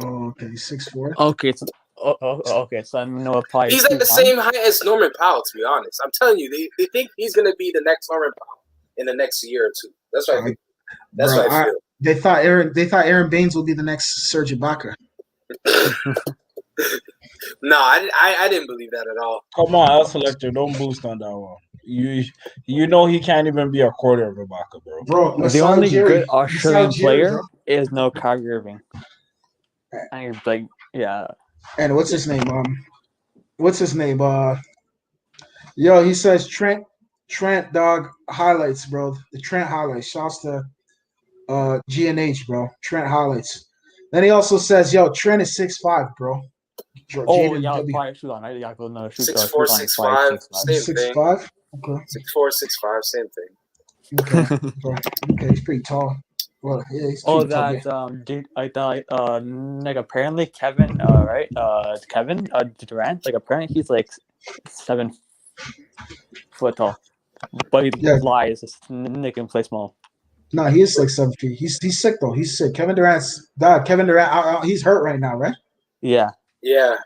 Oh, okay. 6'4". Okay, so okay. So I know probably he's like the same height as Norman Powell. To be honest, I'm telling you, they think he's gonna be the next Norman Powell in the next year or two. That's what I think. That's what I feel. They thought Aaron Baines will be the next Serge Ibaka. No, I didn't believe that at all. Come on, L Selector, don't boost on that one. You know he can't even be a quarter of Ibaka, bro. Bro, the only good Australian player is no Kyrie Irving. And he's like, yeah. And what's his name? Yo, he says Trent dog highlights, bro. The Trent highlights. Shouts to GNH, bro. Trent highlights. Then he also says, yo, Trent is 6'5", bro. Oh, yeah, probably shoot on. Right? Yeah, go no shoot. 6'4", Shoot on 6'5", 6'5". same thing. 6'5"? Okay. 6'4", 6'5", same thing. Okay, he's pretty tall. Well, yeah, he's Oh, pretty tall. that Yeah. like apparently Kevin, right? Kevin, Durant, like apparently he's like 7 foot tall, but he Yeah. lies. Nick can play small. No, he is like 7 feet. He's sick though. He's sick. Kevin Durant, he's hurt right now, right? Yeah, Yeah,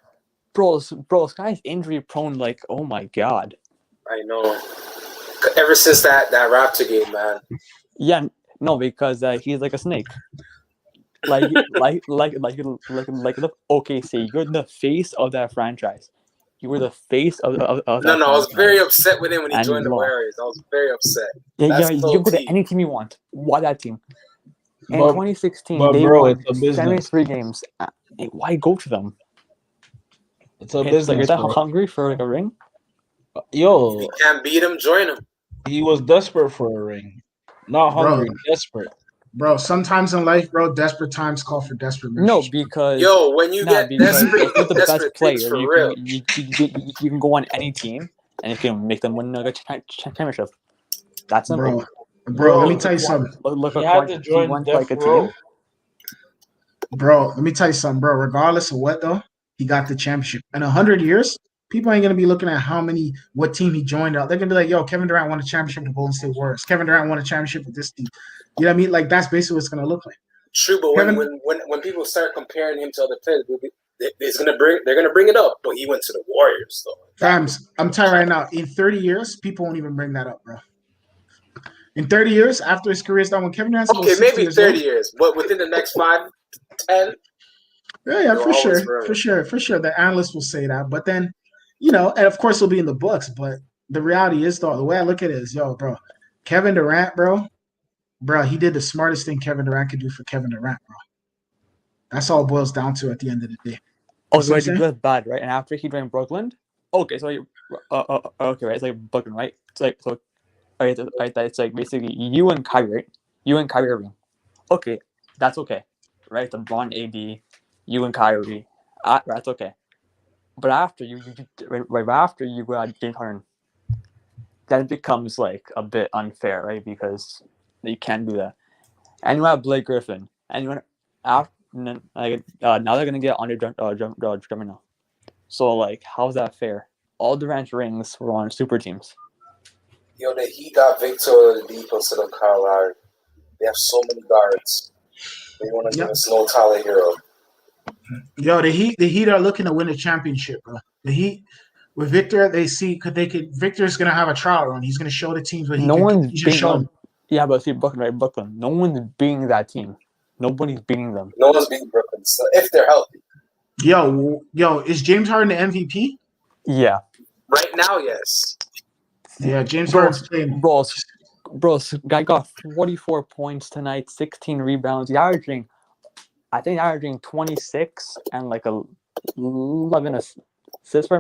bro, this guy's injury prone. Like, oh my god. I know. Ever since that Raptor game, man. Yeah, no, because he's like a snake. Like look, OKC, you're the face of that franchise. You were the face of that No, I franchise. was very upset with him when he And joined the lost. Warriors. I was very upset. Yeah, That's you can go to team. any team you want. Why that team? In But- 2016, but they bro, won it's a business. 73 games. Why go to them? It's a It's like business. you're that bro. hungry for like a ring? Yo, If you can't beat him, join him. he was desperate for a ring, not hungry, desperate. Bro, sometimes in life, bro, desperate times call for desperate measures. No, because Yo, when you get desperate, if you're the best desperate player, things for you real. can go on any team and you can make them win a championship. That's simple. Bro, let me tell you something. Look He at had Kawhi. to He join went Death like a Row. team. Bro, let me tell you something, bro. Regardless of what, though, he got the championship. In 100 years, people ain't going to be looking at what team he joined out. They're going to be like, yo, Kevin Durant won a championship with the Golden State Warriors. Kevin Durant won a championship with this team. You know what I mean? Like, that's basically what it's going to look like. True, but when people start comparing him to other players, they're gonna bring it up. But he went to the Warriors, though. Fams, I'm telling you right now, in 30 years, people won't even bring that up, bro. In 30 years, after his career is done, when Kevin Durant's Okay, maybe 30 years, but within the next 5, 10. Yeah, for sure. The analysts will say that, but then, and of course it'll be in the books. But the reality is, though, the way I look at it is, yo, bro, Kevin Durant, bro, he did the smartest thing Kevin Durant could do for Kevin Durant, bro. That's all it boils down to at the end of the day. Oh, so he was bad, right? And after he joined Brooklyn, okay, so okay, right? It's like Brooklyn, right? It's like so, right? It's like basically you and Kyrie Irving. Okay, that's okay, right? LeBron, AD, you and Kyrie, that's okay. But after right after you got James Harden, then it becomes like a bit unfair, right? Because you can't do that. And you have Blake Griffin, and you want now they're gonna get Andre Drummond now. So like, how's that fair? All Durant's rings were on super teams. Yo, the Heat got Victor Oladipo instead of Kyle Lowry. They have so many guards. They want to give us no Tyler Hero. Yo, the Heat are looking to win a championship, bro. The Heat with Victor, Victor's gonna have a trial run. He's gonna show the teams what he can show them. Yeah, but see, Brooklyn. No one's beating that team. Nobody's beating them. No one's beating Brooklyn, so if they're healthy. Yo, is James Harden the MVP? Yeah. Right now, yes. Yeah, James Harden's playing. Bro, guy got 44 points tonight, 16 rebounds. He's averaging 26 and like 11 assists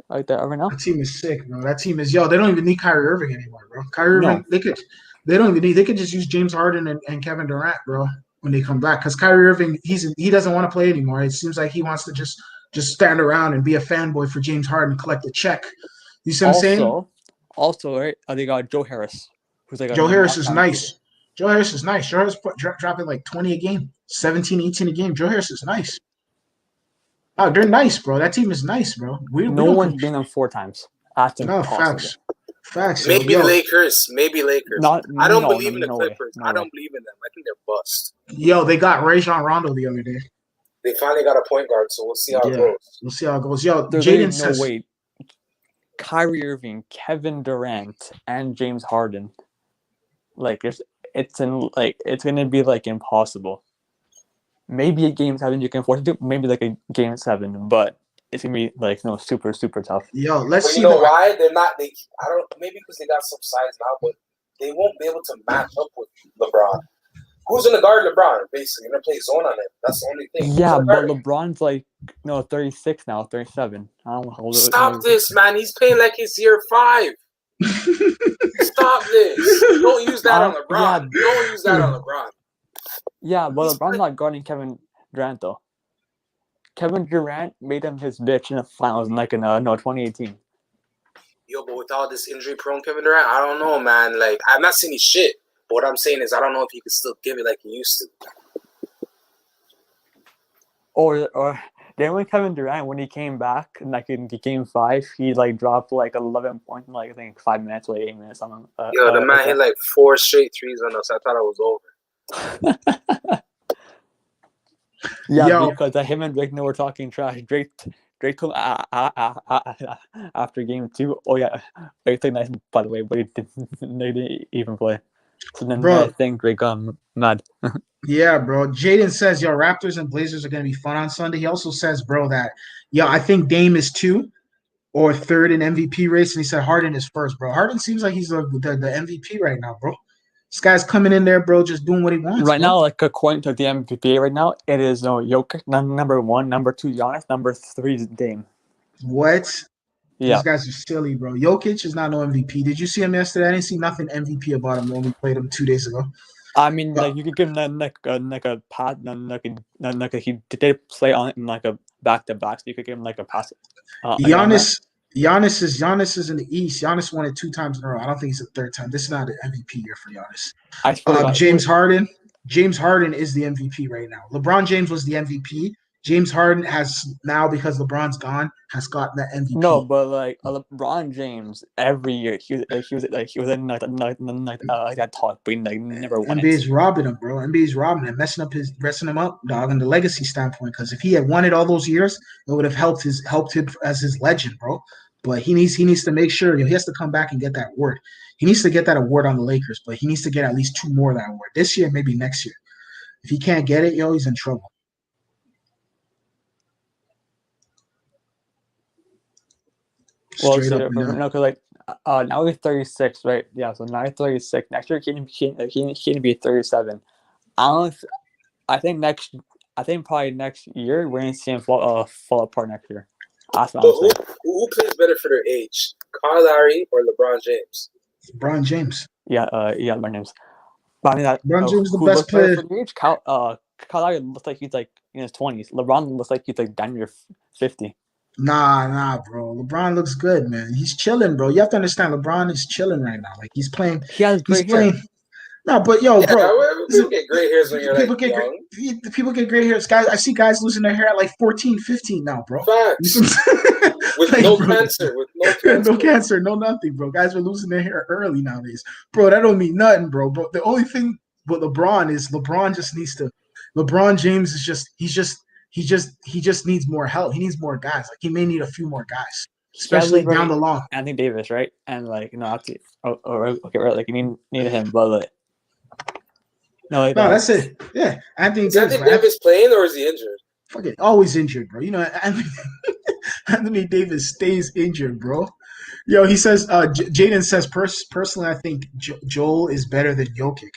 like that right now. That team is sick, bro. That team is they don't even need Kyrie Irving anymore, bro. Kyrie Irving, they could just use James Harden and Kevin Durant, bro, when they come back. Because Kyrie Irving, he doesn't want to play anymore. It seems like he wants to just stand around and be a fanboy for James Harden and collect a check. You see what I'm saying? Also, right? They got Joe Harris, who's like Joe Harris is nice. Joe Harris is nice. Joe Harris dropping like 20 a game, 17, 18 a game. Joe Harris is nice. Oh, they're nice, bro. That team is nice, bro. No one's beaten them 4 times. That's impossible. Facts. Maybe Lakers. I don't believe in the Clippers. No I don't believe in them. I think they're bust. Yo, they got Rajon Rondo the other day. They finally got a point guard, so we'll see how it goes. We'll see how it goes. Yo, Jaden says, wait. Kyrie Irving, Kevin Durant, and James Harden. Like it's gonna be like impossible. Maybe a game 7 you can force it to. Maybe like a game 7, but it's gonna be like super tough. Yo, let's see. You know why they're not? I don't. Maybe because they got some size now, but they won't be able to match up with LeBron. Who's gonna guard LeBron? Basically, they're gonna play zone on him. That's the only thing. Yeah, but LeBron's like 36 now, 37. I don't know how old. Stop this, man! He's playing like he's year 5. Stop this! Don't use that on LeBron. Don't use that on LeBron. Yeah, but LeBron's not guarding Kevin Durant though. Kevin Durant made him his bitch in the finals, in 2018. Yo, but with all this injury-prone Kevin Durant, I don't know, man. Like, I'm not saying he's shit. But what I'm saying is, I don't know if he can still give it like he used to. Or then when Kevin Durant, when he came back, like in Game 5, he like dropped like 11 points in like I think 5 minutes, like 8 minutes, something. Yo, the man hit like 4 straight threes on us. I thought it was over. Yeah, because him and Drake were talking trash. Drake told after Game 2. Oh yeah, Drake played nice by the way, but he didn't even play. So then I think Drake got mad. Yeah, bro. Jaden says, yo, Raptors and Blazers are going to be fun on Sunday. He also says, bro, that, I think Dame is 2 or 3rd in MVP race. And he said Harden is 1st, bro. Harden seems like he's the MVP right now, bro. This guy's coming in there, bro, just doing what he wants. Right now, like according to the MVP right now, it is Jokic, number 1, number 2, Giannis, number 3 is Dame. What? Yeah. These guys are silly, bro. Jokic is not no MVP. Did you see him yesterday? I didn't see nothing MVP about him when we played him 2 days ago. I mean, like you could give him like a pass, like he did play on it in like a back-to-back, so you could give him like a pass. Giannis is in the East. Giannis won it 2 times in a row. I don't think it's the 3rd time. This is not an MVP year for Giannis. James Harden is the MVP right now. LeBron James was the MVP. James Harden has now, because LeBron's gone, has gotten the MVP. No, but like LeBron James every year he was in like that talk, but he like never won. NBA's robbing him, bro. NBA's robbing him, messing him up, dog, in the legacy standpoint. Because if he had won it all those years, it would have helped him as his legend, bro. But he needs to make sure he has to come back and get that award. He needs to get that award on the Lakers, but he needs to get at least 2 more of that award this year, maybe next year. If he can't get it, he's in trouble. Well, no, because like now he's 36, right? Yeah, so now he's 36. Next year he can be 37. I think probably next year we're gonna see him fall apart next year. That's what I'm saying. Who plays better for their age, Kyle Lowry or LeBron James? LeBron James. Yeah, LeBron James. But I mean that LeBron James is the best player. For the age, Kyle Lowry looks like he's like in his 20s. LeBron looks like he's like down near 50. Nah, bro. LeBron looks good, man. He's chilling, bro. You have to understand, LeBron is chilling right now. Like he's playing. He has great hair. No, but bro, people get gray hairs when you're like young. People get gray hairs. Guys, I see guys losing their hair at like 14, 15 now, bro. Facts. With like, no cancer, no cancer, no nothing, bro. Guys are losing their hair early nowadays, bro. That don't mean nothing, bro. But the only thing with LeBron just needs to. LeBron James is he just needs more help. He needs more guys. Like he may need a few more guys, especially down the line. Anthony Davis, right? And like okay, right? Like you need him, but like no, that's it. Yeah, Anthony Davis. Anthony Davis playing or is he injured? Fucking always injured, bro. Anthony Davis stays injured, bro. Yo, he says. Jaden says personally, I think Joel is better than Jokic.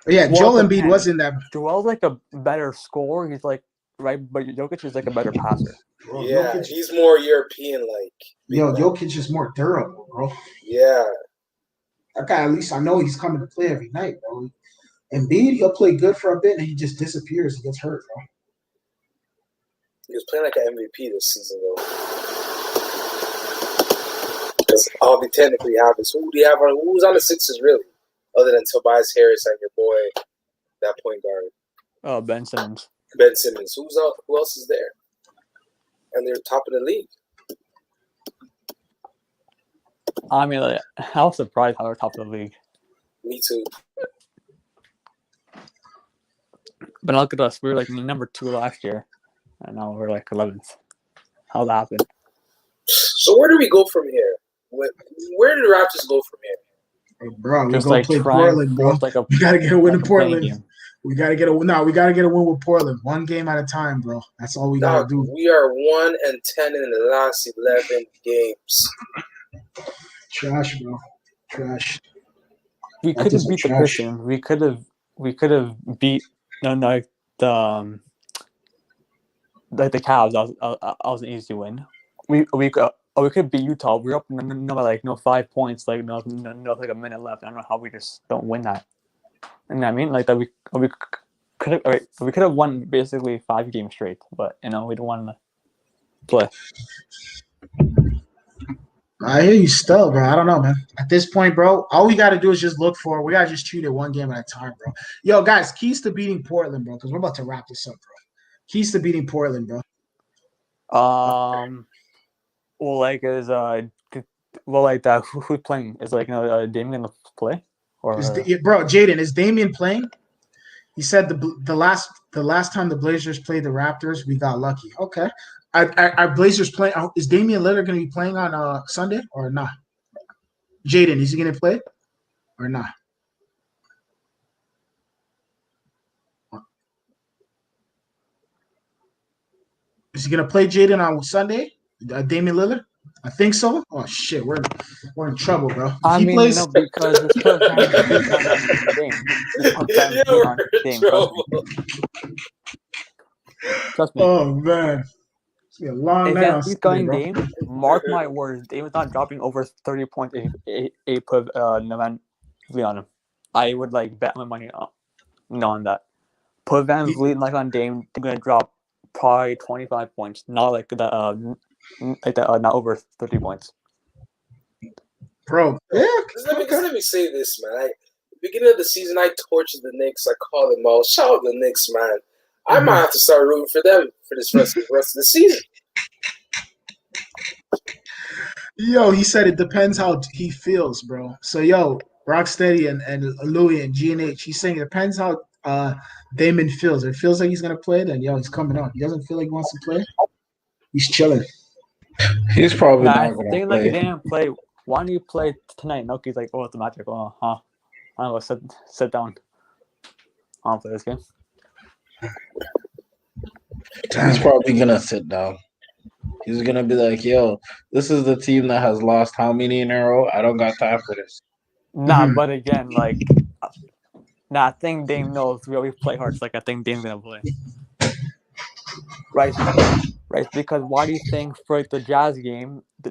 But yeah, Joel Embiid was in that. Joel's like a better scorer. He's like. Right, but Jokic is like a better passer. Bro, yeah, Jokic, he's more European-like. Jokic is more durable, bro. Yeah. That guy, at least I know he's coming to play every night, bro. Embiid, he'll play good for a bit, and he just disappears and gets hurt, bro. He was playing like an MVP this season, though. Because all they technically have is who's on the Sixers, really? Other than Tobias Harris and your boy, that point guard. Oh, Ben Simmons. Ben Simmons. Who else is there? And they're top of the league. I mean, like, I was surprised how they're top of the league. Me too. But look at us. We were like number 2 last year. And now we're like 11th. How'd that happen? So where do we go from here? Where do the Raptors go from here? Bro, we go play Portland, bro. We got to get a win in Portland. We gotta get a win with Portland. 1 game at a time, bro. That's all we gotta do. We are 1-10 in the last 11 games. Trash, bro. Trash. We could have beat the Pistons. We could have beat the Cavs. That was an easy win. We could beat Utah. We're up by 5 points. Like like a minute left. I don't know how we just don't win that. And I mean, like that, we we could have won basically 5 games straight, but we don't want to play. I hear you still, bro. I don't know, man. At this point, bro, all we got to do is just look for. We got to just treat it one game at a time, bro. Yo, guys, keys to beating Portland, bro, because we're about to wrap this up, bro. Keys to beating Portland, bro. Well, like is like that. Who's playing? Is Damian gonna play or? Bro, Jaden, is Damian playing? He said the last time the Blazers played the Raptors, we got lucky. Okay. Are Blazers playing? Is Damian Lillard going to be playing on Sunday or not? Jaden, is he going to play or not? Is he going to play Jaden on Sunday? Damian Lillard? I think so. Oh shit, we're in trouble, bro. I mean, plays... because this put Van Vliet on Dame. This put Van Vliet on Dame. Trust me. Oh man. If Van Vliet going Dame, mark my words, Dame is not dropping over 30 points if he put Van Vliet on him. I would bet my money on that. Put Van Vliet on Dame, they're gonna drop probably 25 points, not not over 30 points. Bro, yeah. Let me say this, man. Beginning of the season, I tortured the Knicks. I called them out. Shout out the Knicks, man. I might have to start rooting for them for this rest of the season. Yo, he said it depends how he feels, bro. So, yo, Rocksteady and Louis and G&H, he's saying it depends how Damon feels. If it feels like he's going to play, then, yo, he's coming on. He doesn't feel like he wants to play, he's chilling. He's probably not going to play. He didn't play. Why don't you play tonight? Noki's like, it's the Magic. Oh, huh. I'm going to sit down. I don't play this game. He's probably going to sit down. He's going to be like, yo, this is the team that has lost how many in a row? I don't got time for this. Nah, but again, I think Dame knows we always play hard. So, I think Dame's going to play. Right, because why do you think for the Jazz game, the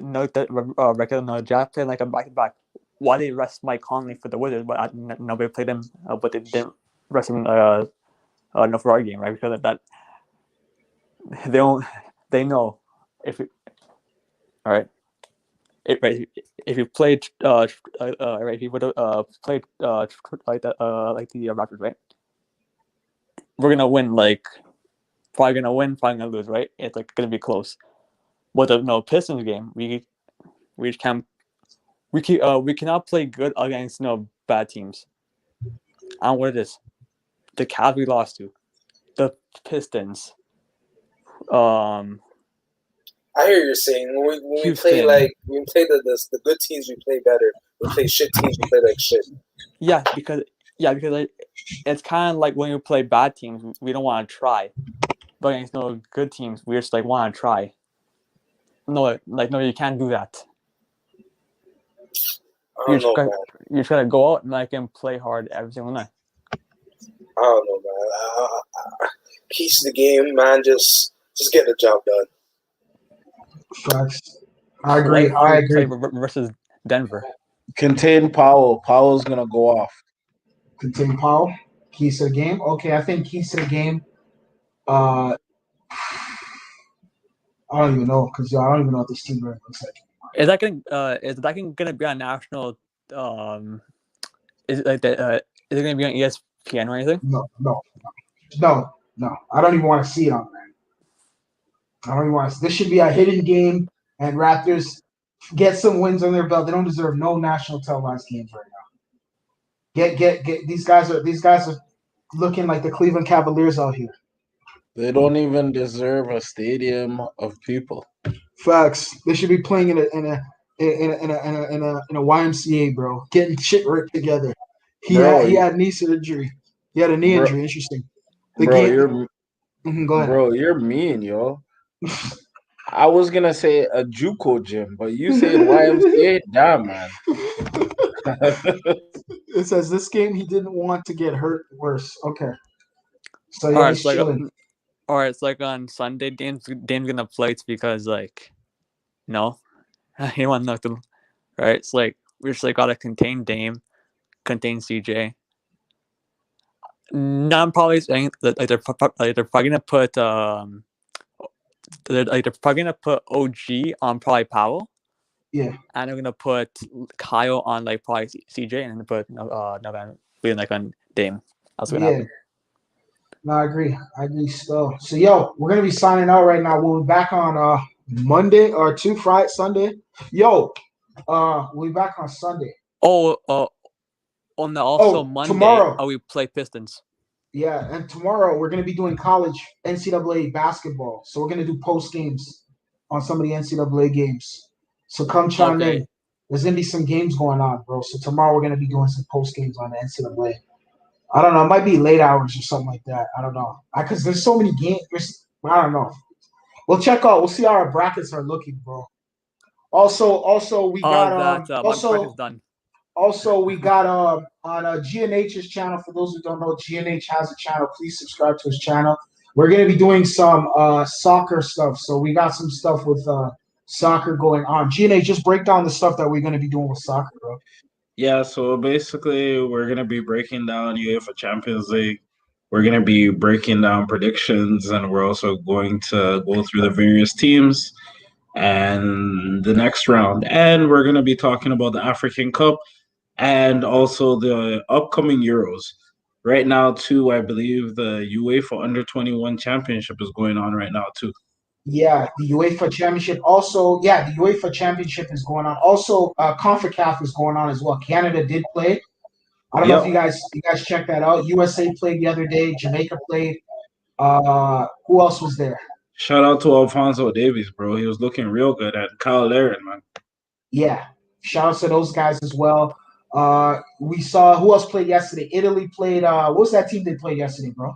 Jazz played a back-to-back? Why they rest Mike Conley for the Wizards, but nobody played him, but they didn't rest him for our game, right? Because of that, they know if if you played if you would have played like the Raptors, right? We're gonna win probably gonna win, probably gonna lose, right? It's gonna be close. But the Pistons game, we cannot play good against bad teams. I don't know what it is. The Cavs we lost to, the Pistons. I hear you're saying when we play the good teams, we play better. We play shit teams, we play like shit. Yeah, because it's kind of like when you play bad teams, we don't want to try. But against good teams, we just want to try. No, you can't do that. You just gotta go out and play hard every single night. I don't know, man. Keys to the game, man. Just get the job done. Facts. I agree. Versus Denver. Contain Powell. Powell's gonna go off. Contain Powell. Keys to the game. Okay, I think keys to the game. I don't even know because I don't even know what this team really looks like. Is that gonna be on national? Is it is it gonna be on ESPN or anything? No. I don't even want to see it on there. I don't even want to. This should be a hidden game, and Raptors get some wins on their belt. They don't deserve no national televised games right now. Get these guys are looking like the Cleveland Cavaliers out here. They don't even deserve a stadium of people. Facts. They should be playing in a YMCA, bro. Getting shit worked together. He had knee surgery. He had a knee injury. Interesting. Go ahead. Bro, you're mean, yo. I was gonna say a JUCO gym, but you said YMCA. Damn, man. It says this game he didn't want to get hurt worse. Okay. So yeah, he's chilling. It's on Sunday. Dame's gonna play. It's because no, he want nothing. Right? It's we just gotta contain Dame, contain CJ. No, I'm probably saying that they're probably gonna put they're probably gonna put OG on probably Powell. Yeah. And they're gonna put Kyle on like probably CJ, and then put November being like on Dame. That's gonna happen. No, I agree. Still. So, yo, we're gonna be signing out right now. We'll be back on Monday or Friday, Sunday. Yo, we'll be back on Sunday. On the also Monday, tomorrow. we play Pistons. Yeah, and tomorrow we're gonna be doing college NCAA basketball. So we're gonna do post games on some of the NCAA games. So come chime in. There's gonna be some games going on, bro. So tomorrow we're gonna be doing some post games on the NCAA. I don't know. It might be late hours or something like that. I don't know. Because there's so many games. I don't know. We'll check out. We'll see how our brackets are looking, bro. Also we got my bracket's done. Also, we got on GNH's channel. For those who don't know, GNH has a channel. Please subscribe to his channel. We're going to be doing some soccer stuff. So we got some stuff with soccer going on. GNH, just break down the stuff that we're going to be doing with soccer, bro. Yeah, so basically we're going to be breaking down UEFA Champions League. We're going to be breaking down predictions, and we're also going to go through the various teams and the next round. And we're going to be talking about the African Cup and also the upcoming Euros. Right now, too, I believe the UEFA Under-21 Championship is going on right now, too. Yeah, the UEFA Championship. Also, the UEFA Championship is going on. Also, CONCACAF is going on as well. Canada did play. I don't know if you guys checked that out. USA played the other day. Jamaica played. Who else was there? Shout out to Alphonso Davies, bro. He was looking real good. At Kyle Larin, man. Yeah, shout out to those guys as well. We saw who else played yesterday. Italy played. What was that team they played yesterday, bro?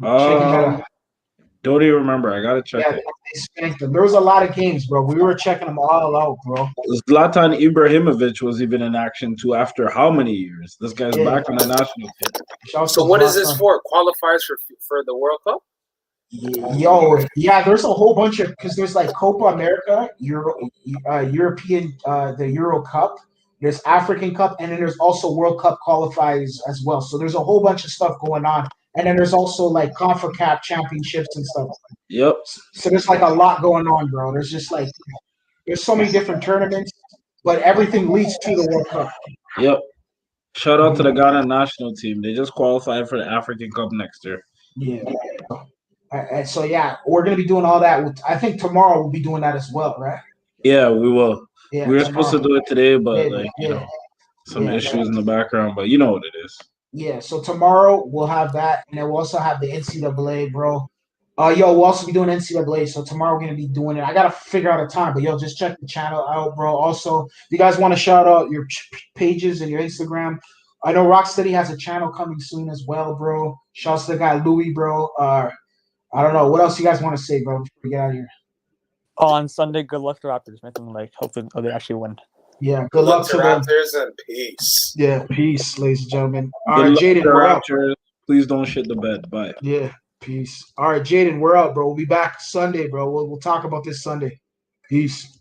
Checking that out. Don't even remember. I gotta check it. They spanked them. There was a lot of games, bro. We were checking them all out, bro. Zlatan Ibrahimovic was even in action too. After how many years? This guy's back on the national team. So what is this for? Qualifiers for the World Cup? There's a whole bunch of because there's like Copa America, European, the Euro Cup. There's African Cup, and then there's also World Cup qualifiers as well. So there's a whole bunch of stuff going on, and then there's also like CONCACAF championships and stuff. Yep. So there's like a lot going on, bro. There's just like there's so many different tournaments, but everything leads to the World Cup. Yep. Shout out to the Ghana national team. They just qualified for the African Cup next year. Yeah. So we're gonna be doing all that. I think tomorrow we'll be doing that as well, right? Yeah, we will. Yeah, we were supposed to do it today, but some issues in the background. But you know what it is. Yeah. So tomorrow we'll have that, and then we'll also have the NCAA, bro. We'll also be doing NCAA. So tomorrow we're gonna be doing it. I gotta figure out a time, but just check the channel out, bro. Also, if you guys want to shout out your pages and your Instagram, I know Rocksteady has a channel coming soon as well, bro. Shouts to the guy Louis, bro. I don't know. What else you guys want to say, bro, before we get out of here? On Sunday, good luck to Raptors. Hopefully they actually win. Yeah, good luck to Raptors and peace. Yeah, peace, ladies and gentlemen. All right, Jaden, we're out. Please don't shit the bed. Bye. Yeah, peace. All right, Jaden, we're out, bro. We'll be back Sunday, bro. We'll talk about this Sunday. Peace.